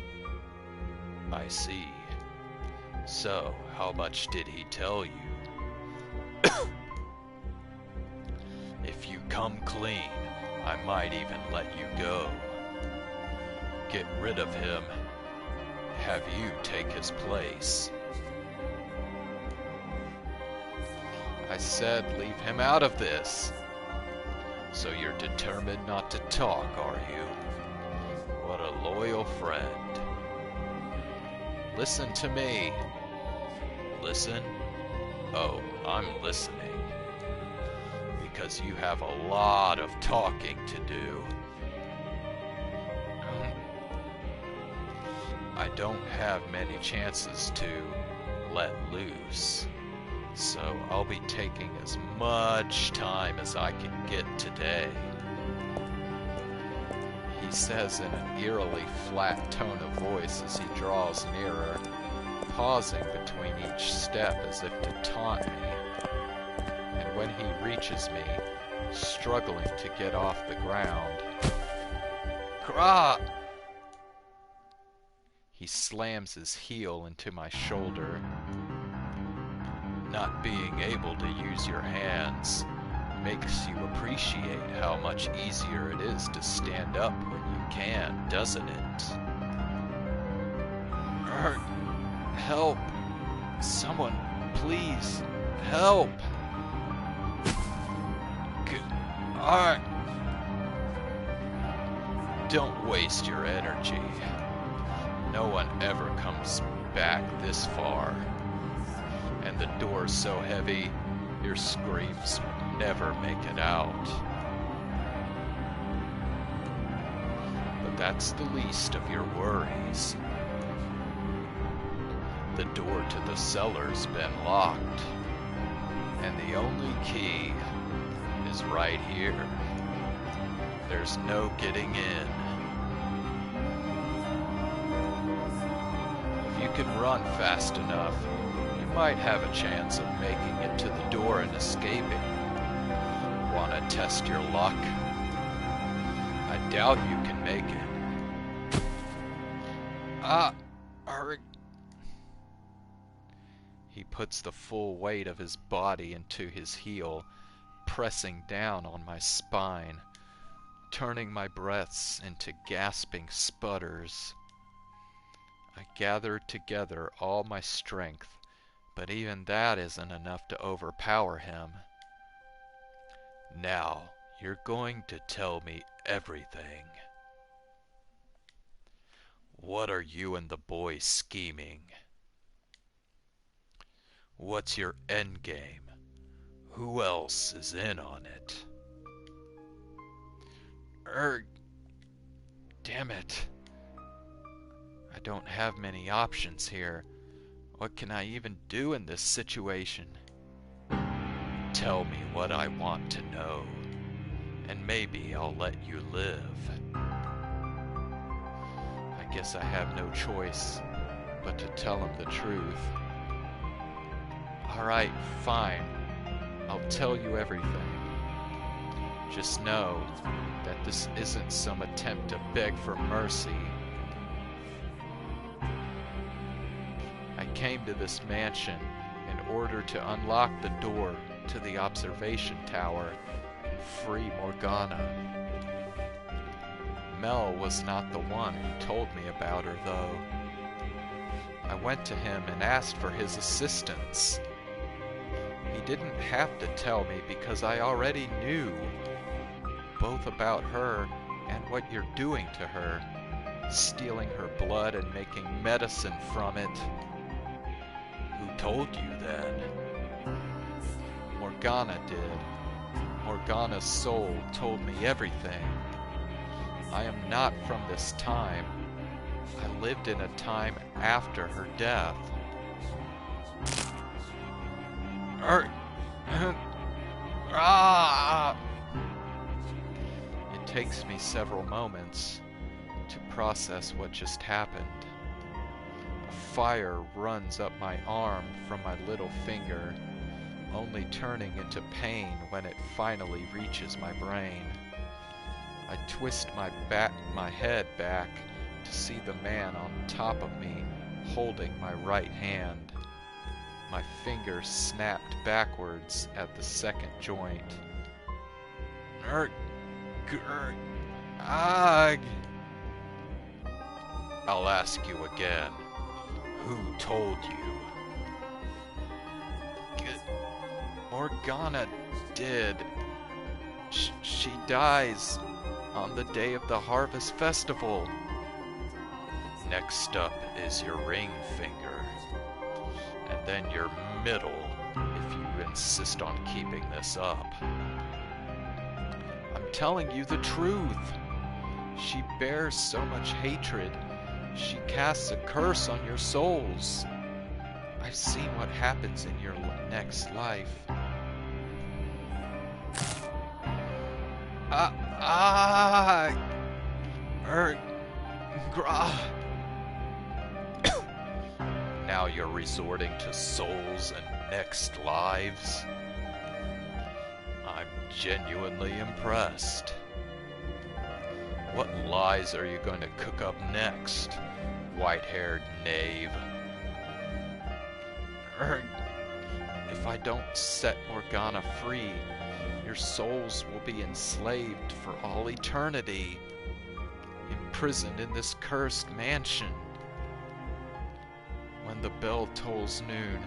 I see. So, how much did he tell you? If you come clean, I might even let you go. Get rid of him. Have you take his place. I said leave him out of this. So you're determined not to talk, are you? What a loyal friend. Listen to me. Listen? Oh, I'm listening. Because you have a lot of talking to do. I don't have many chances to let loose, so I'll be taking as much time as I can get today. He says in an eerily flat tone of voice as he draws nearer, pausing between each step as if to taunt me. And when he reaches me, struggling to get off the ground, Grah! He slams his heel into my shoulder. Not being able to use your hands makes you appreciate how much easier it is to stand up when you can, doesn't it? Help! Someone, please, help! Don't waste your energy. No one ever comes back this far. And the door's so heavy, your screams never make it out. But that's the least of your worries. The door to the cellar's been locked, and the only key is right here. There's no getting in. If you can run fast enough, you might have a chance of making it to the door and escaping. Wanna test your luck? I doubt you can make it. Hurry. He puts the full weight of his body into his heel, pressing down on my spine, turning my breaths into gasping sputters. I gather together all my strength, but even that isn't enough to overpower him. Now, you're going to tell me everything. What are you and the boy scheming? What's your endgame? Who else is in on it? Damn it. I don't have many options here. What can I even do in this situation? Tell me what I want to know, and maybe I'll let you live. I guess I have no choice but to tell him the truth. Alright, fine. I'll tell you everything. Just know that this isn't some attempt to beg for mercy. I came to this mansion in order to unlock the door to the observation tower and free Morgana. Mel was not the one who told me about her, though. I went to him and asked for his assistance. He didn't have to tell me because I already knew both about her and what you're doing to her, stealing her blood and making medicine from it. Who told you then? Morgana did. Morgana's soul told me everything. I am not from this time. I lived in a time after her death. It takes me several moments to process what just happened. A fire runs up my arm from my little finger, only turning into pain when it finally reaches my brain. I twist my head back to see the man on top of me holding my right hand. My finger snapped backwards at the second joint. I'll ask you again. Who told you? Morgana did. She dies on the day of the Harvest Festival. Next up is your ring finger, and then your middle, if you insist on keeping this up. I'm telling you the truth. She bears so much hatred, she casts a curse on your souls. I've seen what happens in your next life. Now you're resorting to souls and next lives? I'm genuinely impressed. What lies are you going to cook up next, white-haired knave? If I don't set Morgana free, your souls will be enslaved for all eternity, imprisoned in this cursed mansion. When the bell tolls noon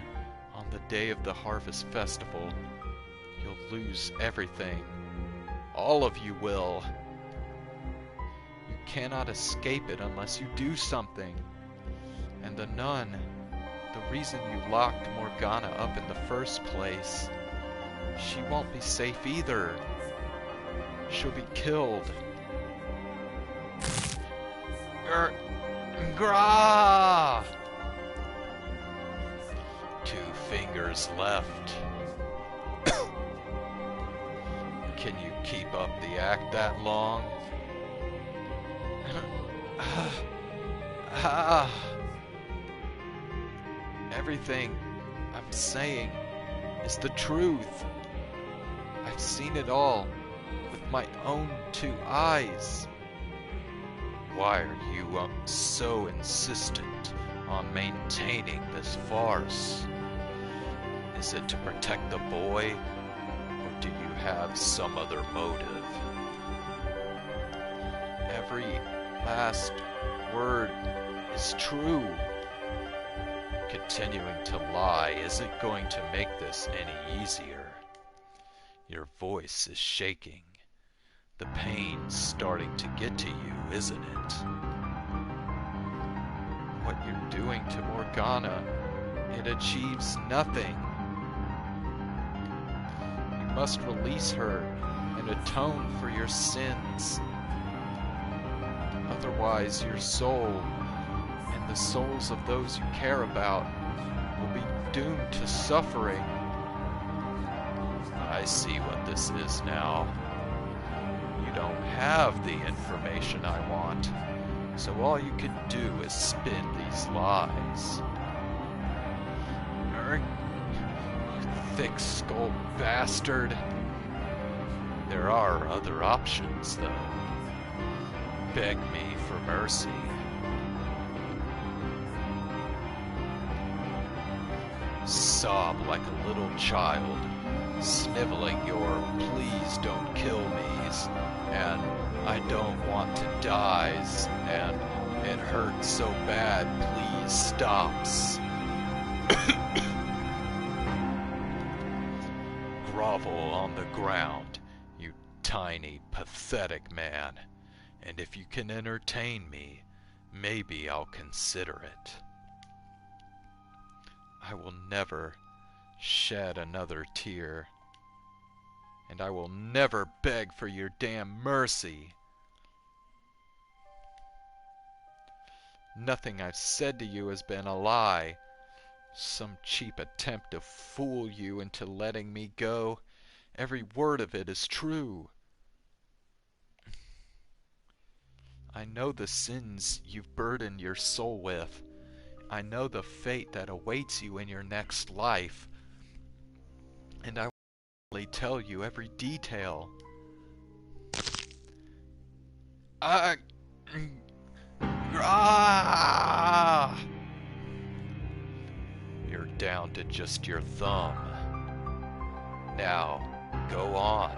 on the day of the Harvest Festival, you'll lose everything. All of you will. You cannot escape it unless you do something. And the nun, the reason you locked Morgana up in the first place, she won't be safe either. She'll be killed. Grah! 2 fingers left. Can you keep up the act that long? Everything I'm saying is the truth. I've seen it all with my own 2 eyes. Why are you so insistent on maintaining this farce? Is it to protect the boy, or do you have some other motive? Every last word is true. Continuing to lie isn't going to make this any easier. Your voice is shaking. The pain's starting to get to you, isn't it? What you're doing to Morgana It achieves nothing. You must release her and atone for your sins. Otherwise, your soul and the souls of those you care about will be doomed to suffering. I see what this is now. You don't have the information I want, so all you can do is spin these lies. You thick-skulled bastard. There are other options, though. Beg me for mercy. Sob like a little child, sniveling your "please don't kill me's" and "I don't want to die's" and "it hurts so bad, please stops." Grovel on the ground, you tiny, pathetic man, and if you can entertain me, maybe I'll consider it. I will never shed another tear, and I will never beg for your damn mercy. Nothing I've said to you has been a lie, some cheap attempt to fool you into letting me go. Every word of it is true. I know the sins you've burdened your soul with. I know the fate that awaits you in your next life, and I will tell you every detail. You're down to just your thumb. Now, go on,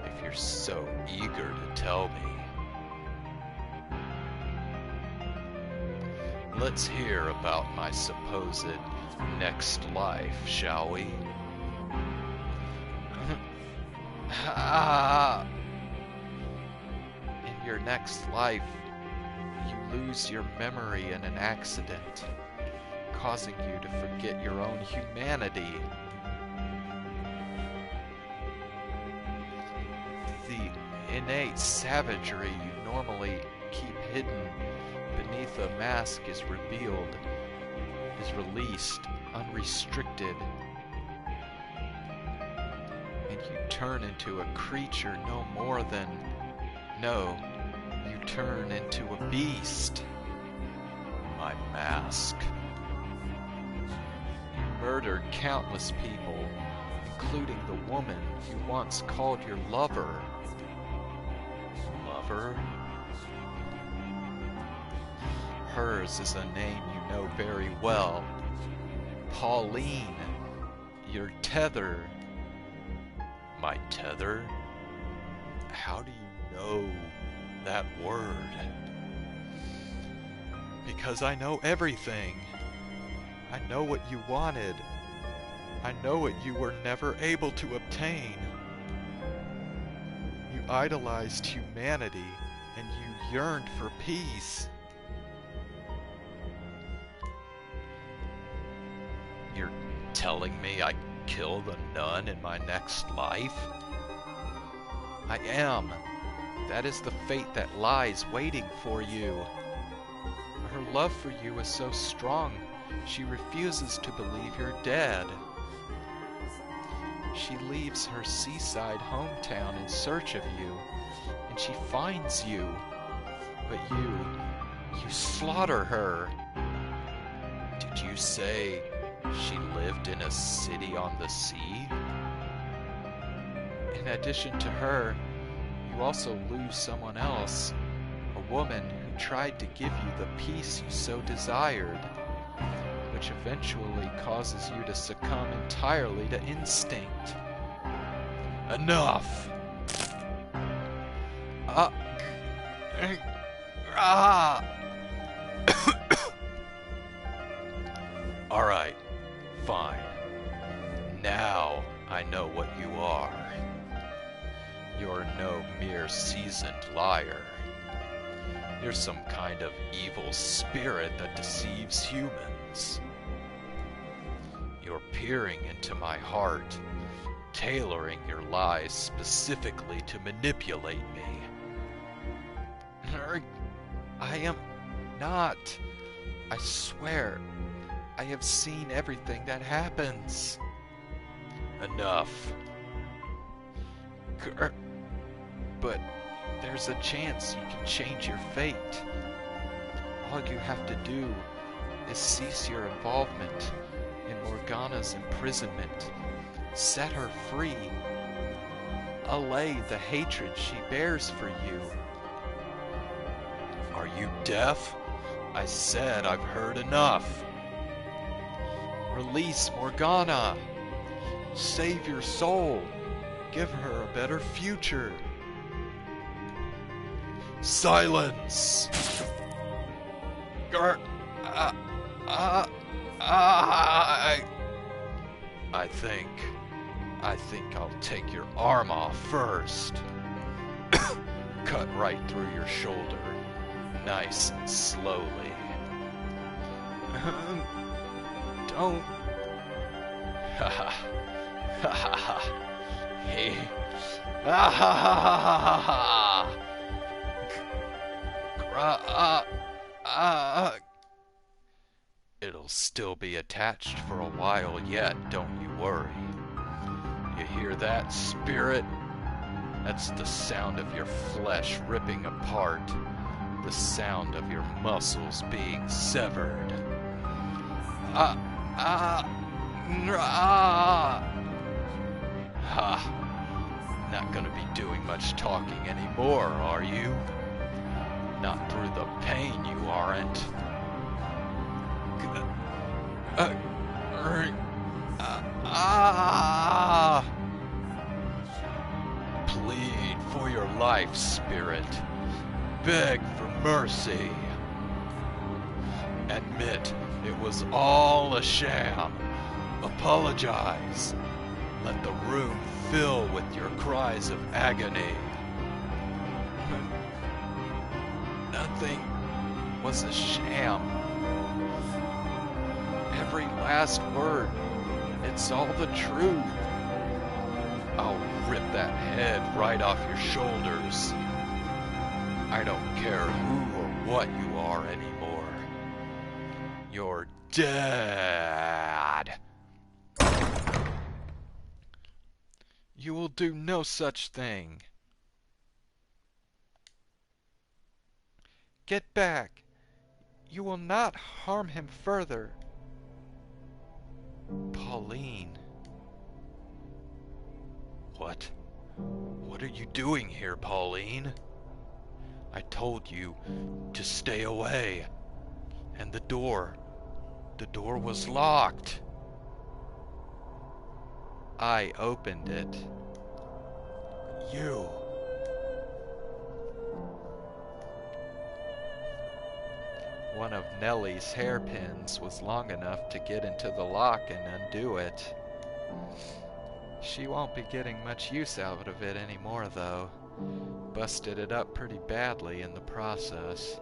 if you're so eager to tell me. Let's hear about my supposed next life, shall we? In your next life, you lose your memory in an accident, causing you to forget your own humanity. The innate savagery you normally keep hidden beneath a mask is revealed, is released, unrestricted, and you turn into a creature no more than... No, you turn into a beast. My mask. You murdered countless people, including the woman you once called your lover. Lover? Hers is a name you know very well. Pauline, your tether. My tether? How do you know that word? Because I know everything. I know what you wanted. I know what you were never able to obtain. You idolized humanity, and you yearned for peace. You're telling me I kill the nun in my next life? I am. That is the fate that lies waiting for you. Her love for you is so strong, she refuses to believe you're dead. She leaves her seaside hometown in search of you, and she finds you. But you slaughter her. Did you say she lived in a city on the sea? In addition to her, you also lose someone else, a woman who tried to give you the peace you so desired, which eventually causes you to succumb entirely to instinct. Enough! Alright, fine. Now I know what you are. You're no mere seasoned liar. You're some kind of evil spirit that deceives humans. You're peering into my heart, tailoring your lies specifically to manipulate me. I am not. I swear, I have seen everything that happens. Enough. But there's a chance you can change your fate. All you have to do is cease your involvement in Morgana's imprisonment, set her free, allay the hatred she bears for you. Are you deaf? I said I've heard enough. Release Morgana. Save your soul. Give her a better future. Silence! I think I'll take your arm off first. Cut right through your shoulder, nice and slowly. Don't. Ha ha ha ha ha. Hey. Ah ha ha ha ha ha. It'll still be attached for a while yet, don't you worry. You hear that, spirit? That's the sound of your flesh ripping apart, the sound of your muscles being severed. Not gonna be doing much talking anymore, are you? Not through the pain, you aren't. Plead for your life, spirit. Beg for mercy. Admit it was all a sham. Apologize. Let the room fill with your cries of agony. Nothing was a sham. Every last word, it's all the truth. I'll rip that head right off your shoulders. I don't care who or what you are anymore. You're dead. You will do no such thing. Get back. You will not harm him further. Pauline. What? What are you doing here, Pauline? I told you to stay away. And the door was locked. I opened it. You. One of Nellie's hairpins was long enough to get into the lock and undo it. She won't be getting much use out of it anymore, though. Busted it up pretty badly in the process.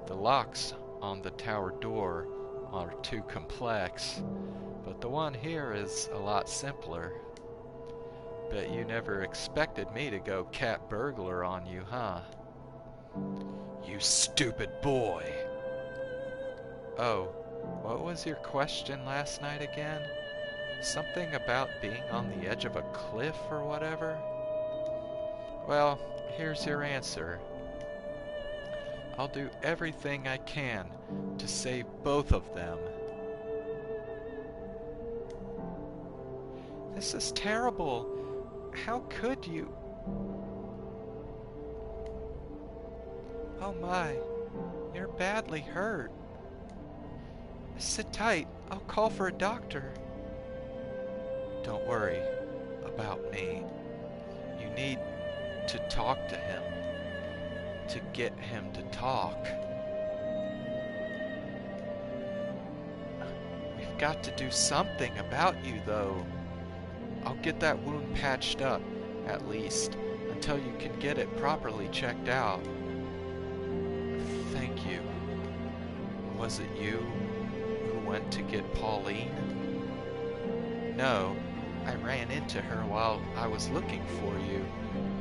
The locks on the tower door are too complex, but the one here is a lot simpler. Bet you never expected me to go cat burglar on you, huh? You stupid boy! Oh, what was your question last night again? Something about being on the edge of a cliff or whatever? Well, here's your answer. I'll do everything I can to save both of them. This is terrible. How could you? Oh my, you're badly hurt. Sit tight, I'll call for a doctor. Don't worry about me. You need to talk to him. To get him to talk. We've got to do something about you, though. I'll get that wound patched up, at least, until you can get it properly checked out. Thank you. Was it you who went to get Pauline? No, I ran into her while I was looking for you,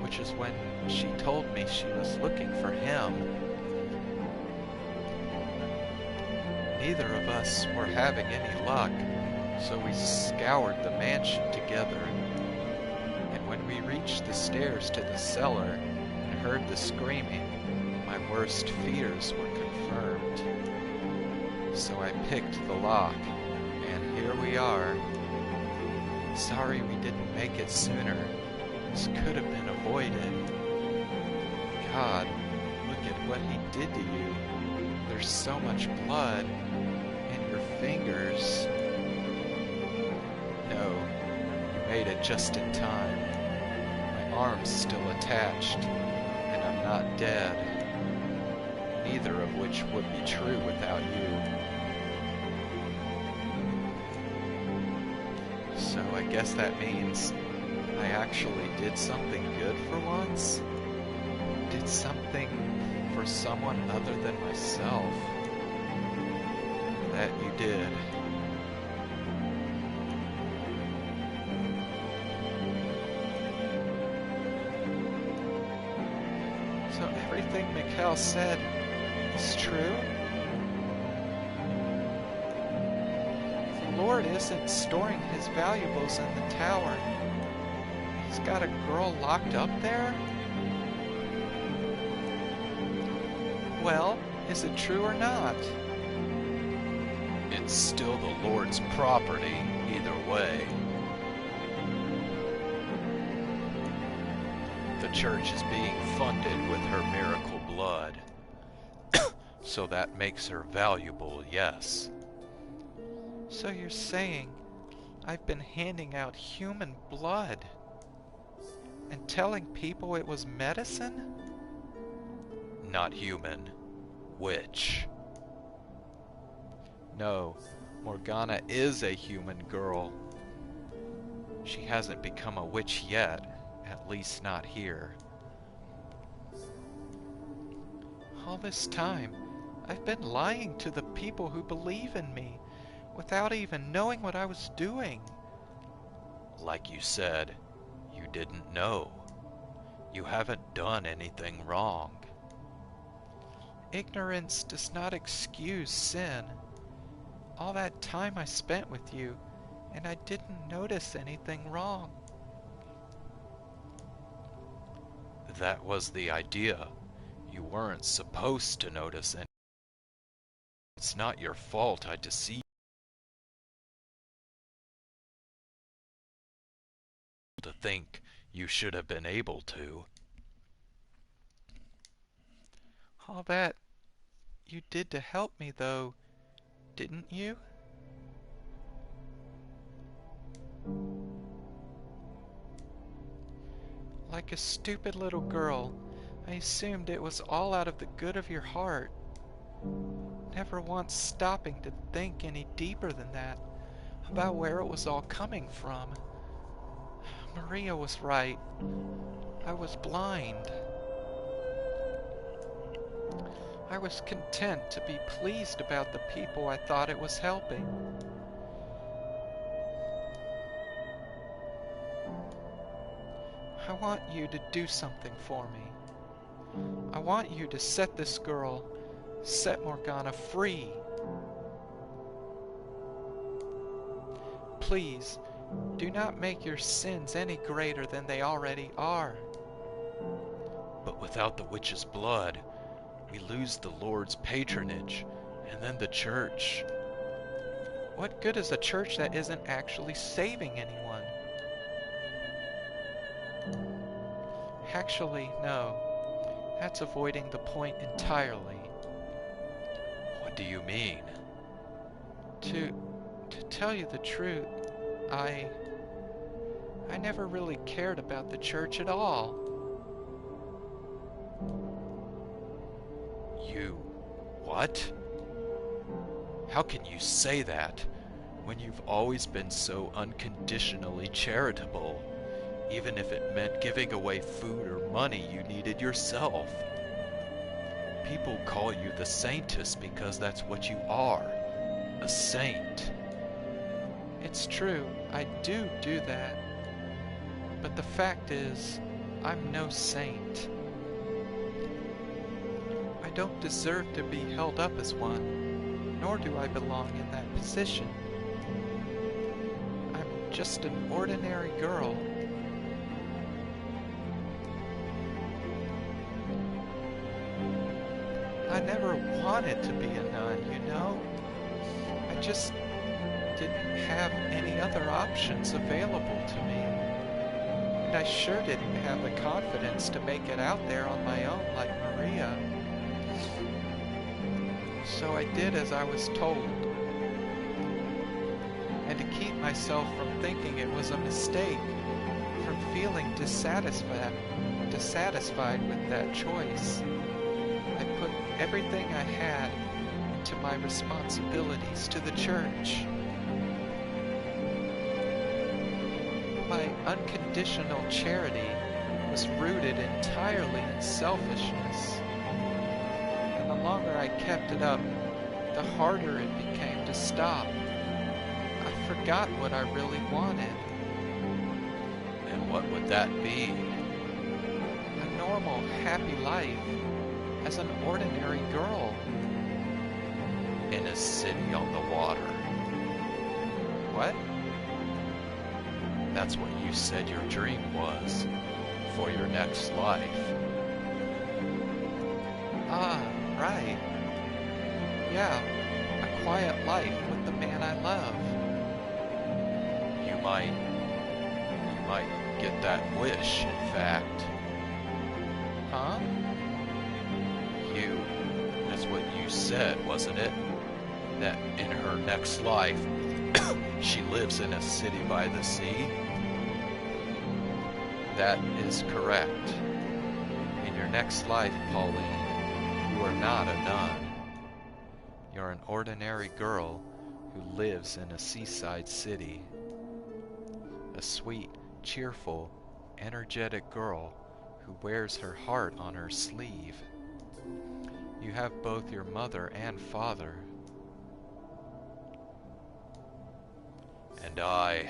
which is when she told me she was looking for him. Neither of us were having any luck, so we scoured the mansion together. And when we reached the stairs to the cellar and heard the screaming, my worst fears were confirmed. So I picked the lock, and here we are. Sorry we didn't make it sooner. This could have been avoided. God, look at what he did to you. There's so much blood. And your fingers. No, you made it just in time. My arm's still attached, and I'm not dead. Neither of which would be true without you. So I guess that means I actually did something good for once? Did something for someone other than myself? That you did. So everything Michel said is true? The Lord isn't storing his valuables in the tower. He's got a girl locked up there? Well, is it true or not?
It's still the Lord's property, either way. The church is being funded with her miracle blood. So that makes her valuable, yes.
So you're saying I've been handing out human blood and telling people it was medicine?
Not human. Witch.
No, Morgana is a human girl. She hasn't become a witch yet, at least not here. All this time, I've been lying to the people who believe in me without even knowing what I was doing.
Like you said, you didn't know. You haven't done anything wrong.
Ignorance does not excuse sin. All that time I spent with you, and I didn't notice anything wrong.
That was the idea. You weren't supposed to notice anything. It's not your fault I deceived you to think you should have been able to.
All that you did to help me, though, didn't you? Like a stupid little girl, I assumed it was all out of the good of your heart, never once stopping to think any deeper than that about where it was all coming from. Maria was right. I was blind. I was content to be pleased about the people I thought it was helping. I want you to do something for me. I want you to set this girl, set Morgana free. Please, do not make your sins any greater than they already are.
But without the witch's blood, we lose the Lord's patronage, and then the church.
What good is a church that isn't actually saving anyone? Actually, no. That's avoiding the point entirely.
What do you mean?
To tell you the truth, I never really cared about the church at all.
You... what? How can you say that when you've always been so unconditionally charitable, even if it meant giving away food or money you needed yourself? People call you the saintess because that's what you are, a saint. It's true, I do that. But the fact is, I'm no saint. I don't deserve to be held up as one, nor do I belong in that position. I'm just an ordinary girl. I never wanted to be a nun, you know? I just didn't have any other options available to me. And I sure didn't have the confidence to make it out there on my own like Maria. So I did as I was told. And to keep myself from thinking it was a mistake, from feeling dissatisfied with that choice, I put everything I had into my responsibilities to the church. My unconditional charity was rooted entirely in selfishness. And the longer I kept it up, the harder it became to stop. I forgot what I really wanted.
And what would that be?
A normal, happy life as an ordinary girl.
In a city on the water.
What?
That's what you said your dream was for your next life.
Ah, right. Yeah, a quiet life with the man I love.
You might get that wish, in fact.
Huh?
That's what you said, wasn't it? That in her next life, she lives in a city by the sea?
That is correct. In your next life, Pauline, you are not a nun. You're an ordinary girl who lives in a seaside city. A sweet, cheerful, energetic girl who wears her heart on her sleeve. You have both your mother and father.
And I...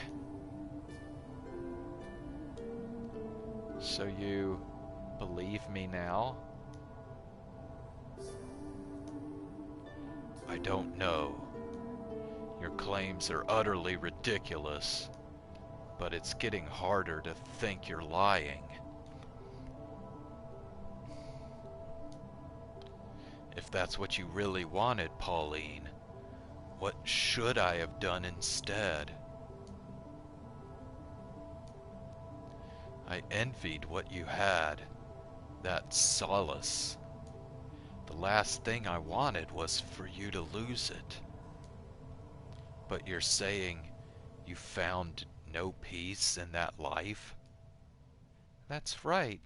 So you believe me now?
I don't know. Your claims are utterly ridiculous, but it's getting harder to think you're lying. If that's what you really wanted, Pauline, what should I have done instead? I envied what you had, that solace. The last thing I wanted was for you to lose it. But you're saying you found no peace in that life?
That's right.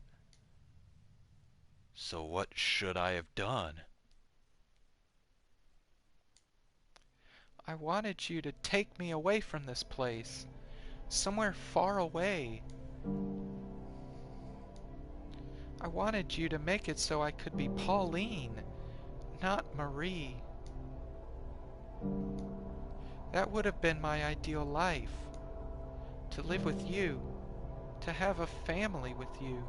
So what should I have done?
I wanted you to take me away from this place, somewhere far away. I wanted you to make it so I could be Pauline, not Marie. That would have been my ideal life. To live with you, to have a family with you.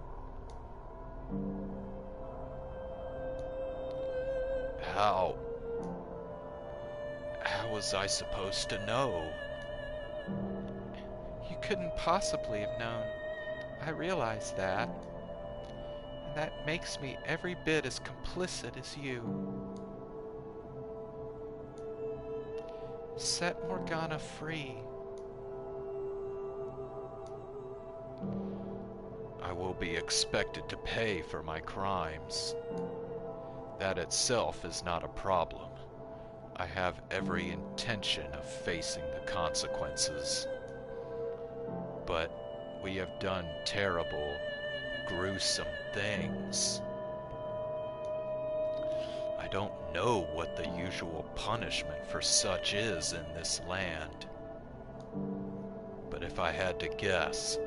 How was I supposed to know?
You couldn't possibly have known. I realize that. And that makes me every bit as complicit as you. Set Morgana free.
I will be expected to pay for my crimes. That itself is not a problem. I have every intention of facing the consequences. But we have done terrible, gruesome things. I don't know what the usual punishment for such is in this land. But if I had to guess,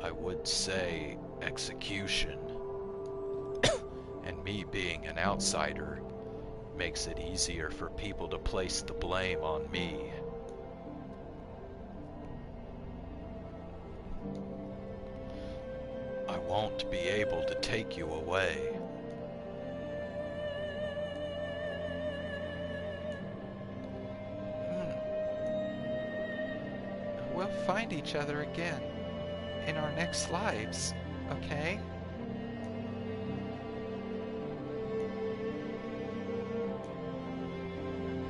I would say execution. And me being an outsider makes it easier for people to place the blame on me.
won't be able to take you away.
We'll find each other again in our next lives, okay?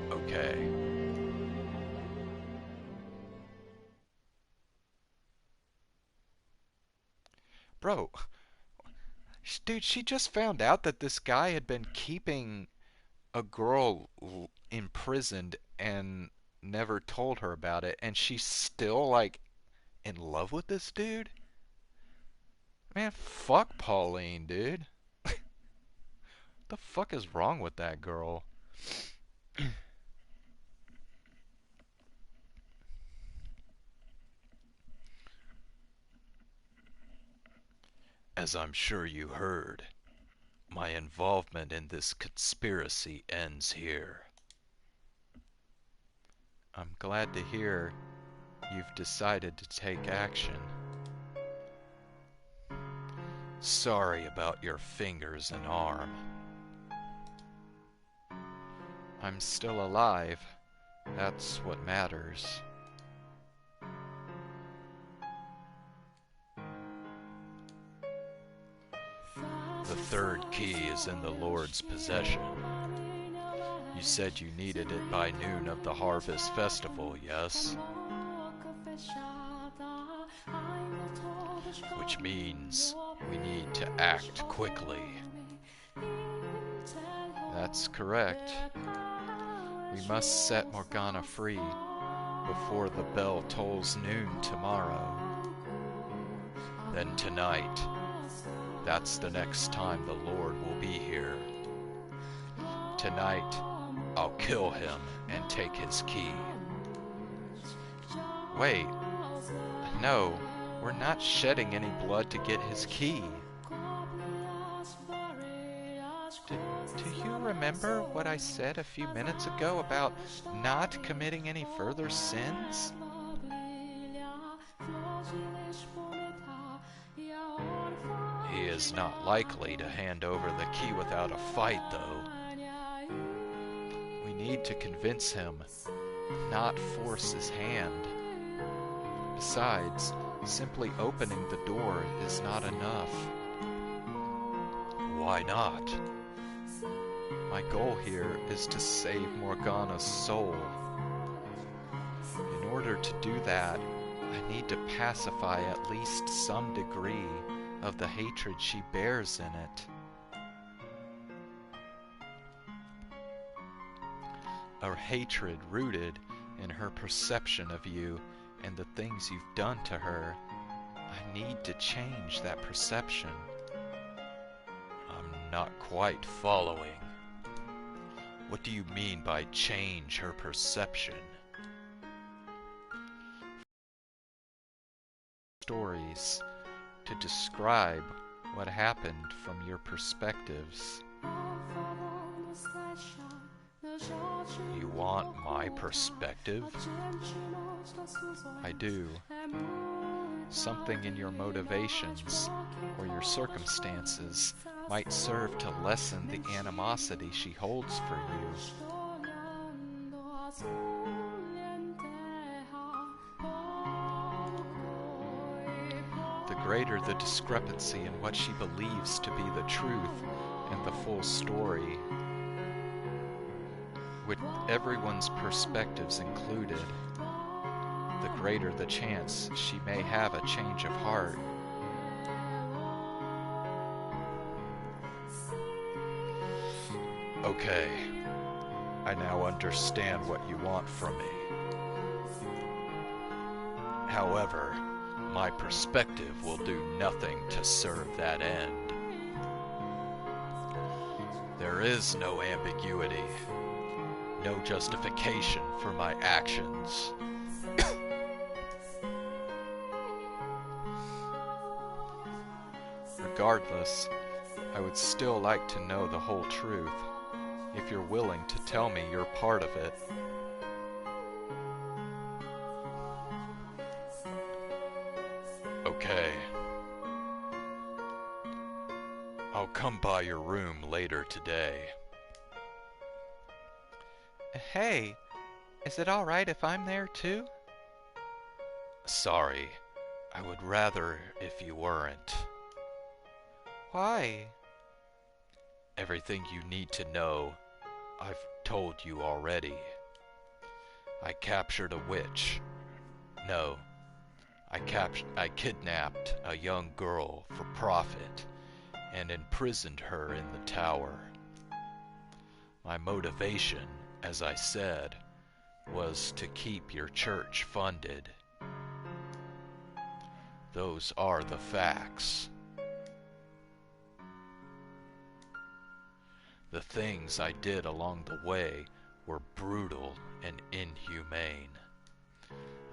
Okay.
Bro, dude, she just found out that this guy had been keeping a girl imprisoned and never told her about it, and she's still, like, in love with this dude? Man, fuck Pauline, dude. The fuck is wrong with that girl?
As I'm sure you heard, my involvement in this conspiracy ends here.
I'm glad to hear you've decided to take action.
Sorry about your fingers and arm.
I'm still alive. That's what matters.
The third key is in the Lord's possession. You said you needed it by noon of the Harvest Festival, yes? Which means we need to act quickly.
That's correct. We must set Morgana free before the bell tolls noon tomorrow.
Then tonight, that's the next time the Lord will be here. Tonight, I'll kill him and take his key.
Wait. No, we're not shedding any blood to get his key. Do you remember what I said a few minutes ago about not committing any further sins?
He is not likely to hand over the key without a fight, though.
We need to convince him, not force his hand. Besides, simply opening the door is not enough.
Why not?
My goal here is to save Morgana's soul. In order to do that, I need to pacify at least some degree of the hatred she bears in it. A hatred rooted in her perception of you and the things you've done to her. I need to change that perception.
I'm not quite following. What do you mean by change her perception?
Stories to describe what happened from your perspectives.
You want my perspective?
I do. Something in your motivations or your circumstances might serve to lessen the animosity she holds for you. The greater the discrepancy in what she believes to be the truth and the full story, with everyone's perspectives included, the greater the chance she may have a change of heart.
Okay, I now understand what you want from me. However, my perspective will do nothing to serve that end. There is no ambiguity, no justification for my actions.
Regardless, I would still like to know the whole truth, if you're willing to tell me you're part of it.
Okay. I'll come by your room later today.
Hey, is it alright if I'm there too?
Sorry, I would rather if you weren't.
Why?
Everything you need to know, I've told you already. I captured a witch. No, I kidnapped a young girl for profit and imprisoned her in the tower. My motivation, as I said, was to keep your church funded. Those are the facts. The things I did along the way were brutal and inhumane.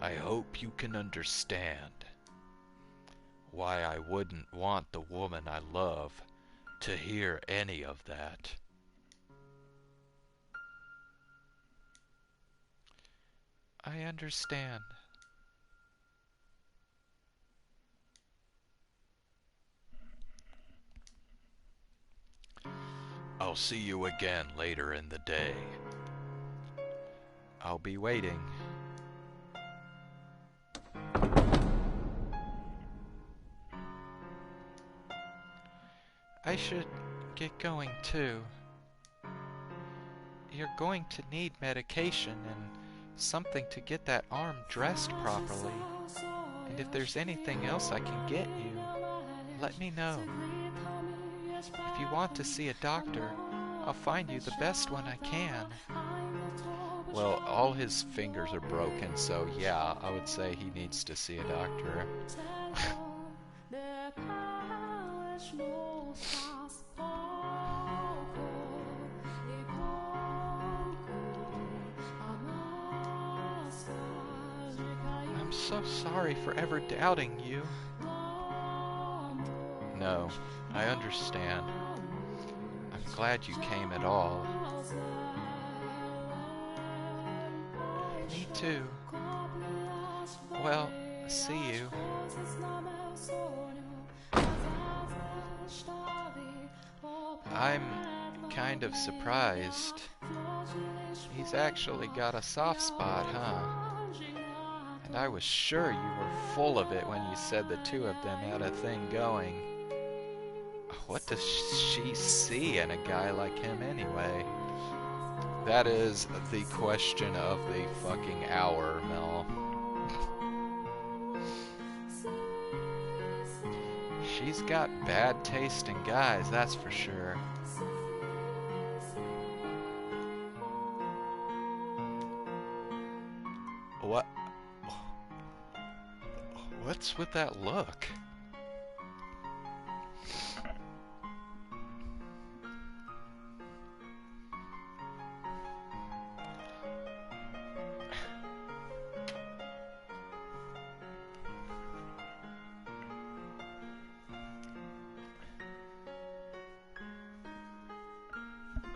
I hope you can understand why I wouldn't want the woman I love to hear any of that.
I understand.
I'll see you again later in the day.
I'll be waiting. I should get going too. You're going to need medication and something to get that arm dressed properly. And if there's anything else I can get you, let me know. If you want to see a doctor, I'll find you the best one I can.
Well, all his fingers are broken, so yeah, I would say he needs to see a doctor.
I'm so sorry for ever doubting you.
No, I understand.
I'm glad you came at all. Me too. Well, see you. I'm kind of surprised. He's actually got a soft spot, huh? And I was sure you were full of it when you said the two of them had a thing going. What does she see in a guy like him anyway?
That is the question of the fucking hour, Mel.
She's got bad taste in guys, that's for sure.
What? What's with that look?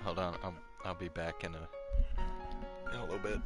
Hold on, I'll be back in a little bit.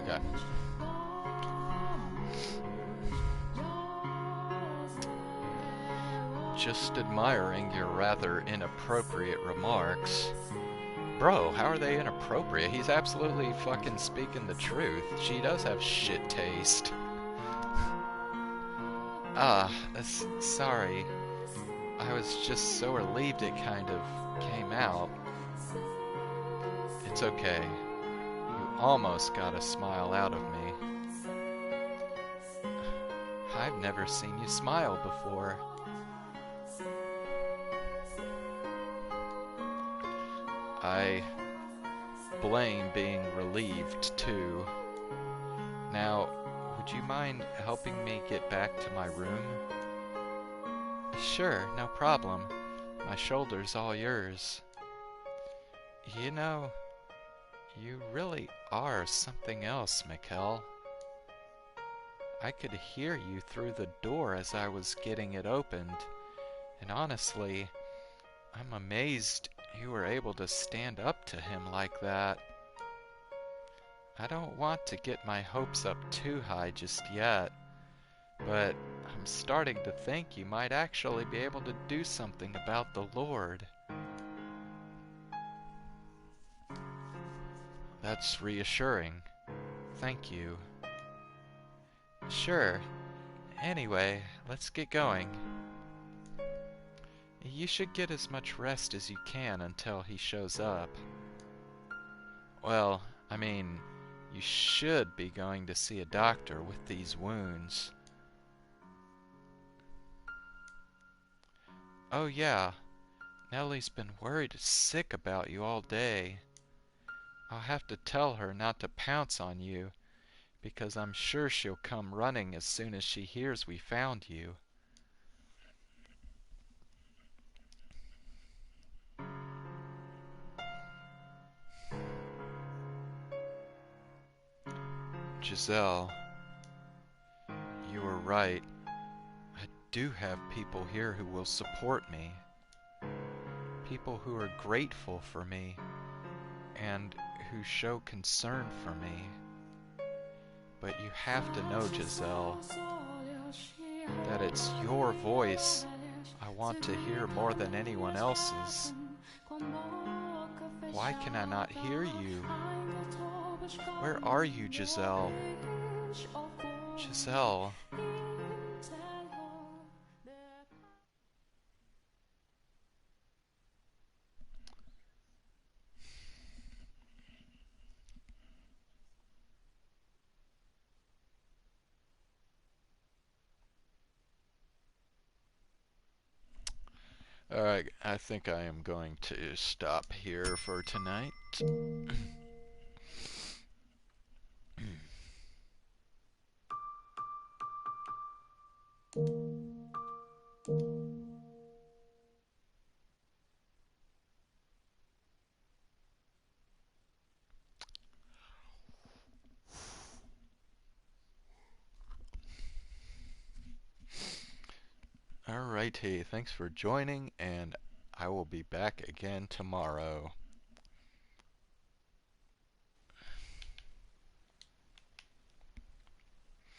Okay. Just admiring your rather inappropriate remarks. Bro, how are they inappropriate? He's absolutely fucking speaking the truth. She does have shit taste.
Sorry. I was just so relieved it kind of came out.
It's okay. You almost got a smile out of me.
I've never seen you smile before. blame being relieved, too. Now, would you mind helping me get back to my room? Sure, no problem. My shoulder's all yours. You know, you really are something else, Michel. I could hear you through the door as I was getting it opened, and honestly, I'm amazed you were able to stand up to him like that. I don't want to get my hopes up too high just yet, but I'm starting to think you might actually be able to do something about the Lord. That's reassuring. Thank you. Sure. Anyway, let's get going. You should get as much rest as you can until he shows up. Well, I mean, you should be going to see a doctor with these wounds. Oh yeah, Nellie's been worried sick about you all day. I'll have to tell her not to pounce on you, because I'm sure she'll come running as soon as she hears we found you. Giselle, you were right. I do have people here who will support me. People who are grateful for me, and who show concern for me. But you have to know, Giselle, that it's your voice I want to hear more than anyone else's. Why can I not hear you? Where are you, Giselle? Giselle. Alright, I think I am going to stop here for tonight. Alrighty, thanks for joining, and I will be back again tomorrow.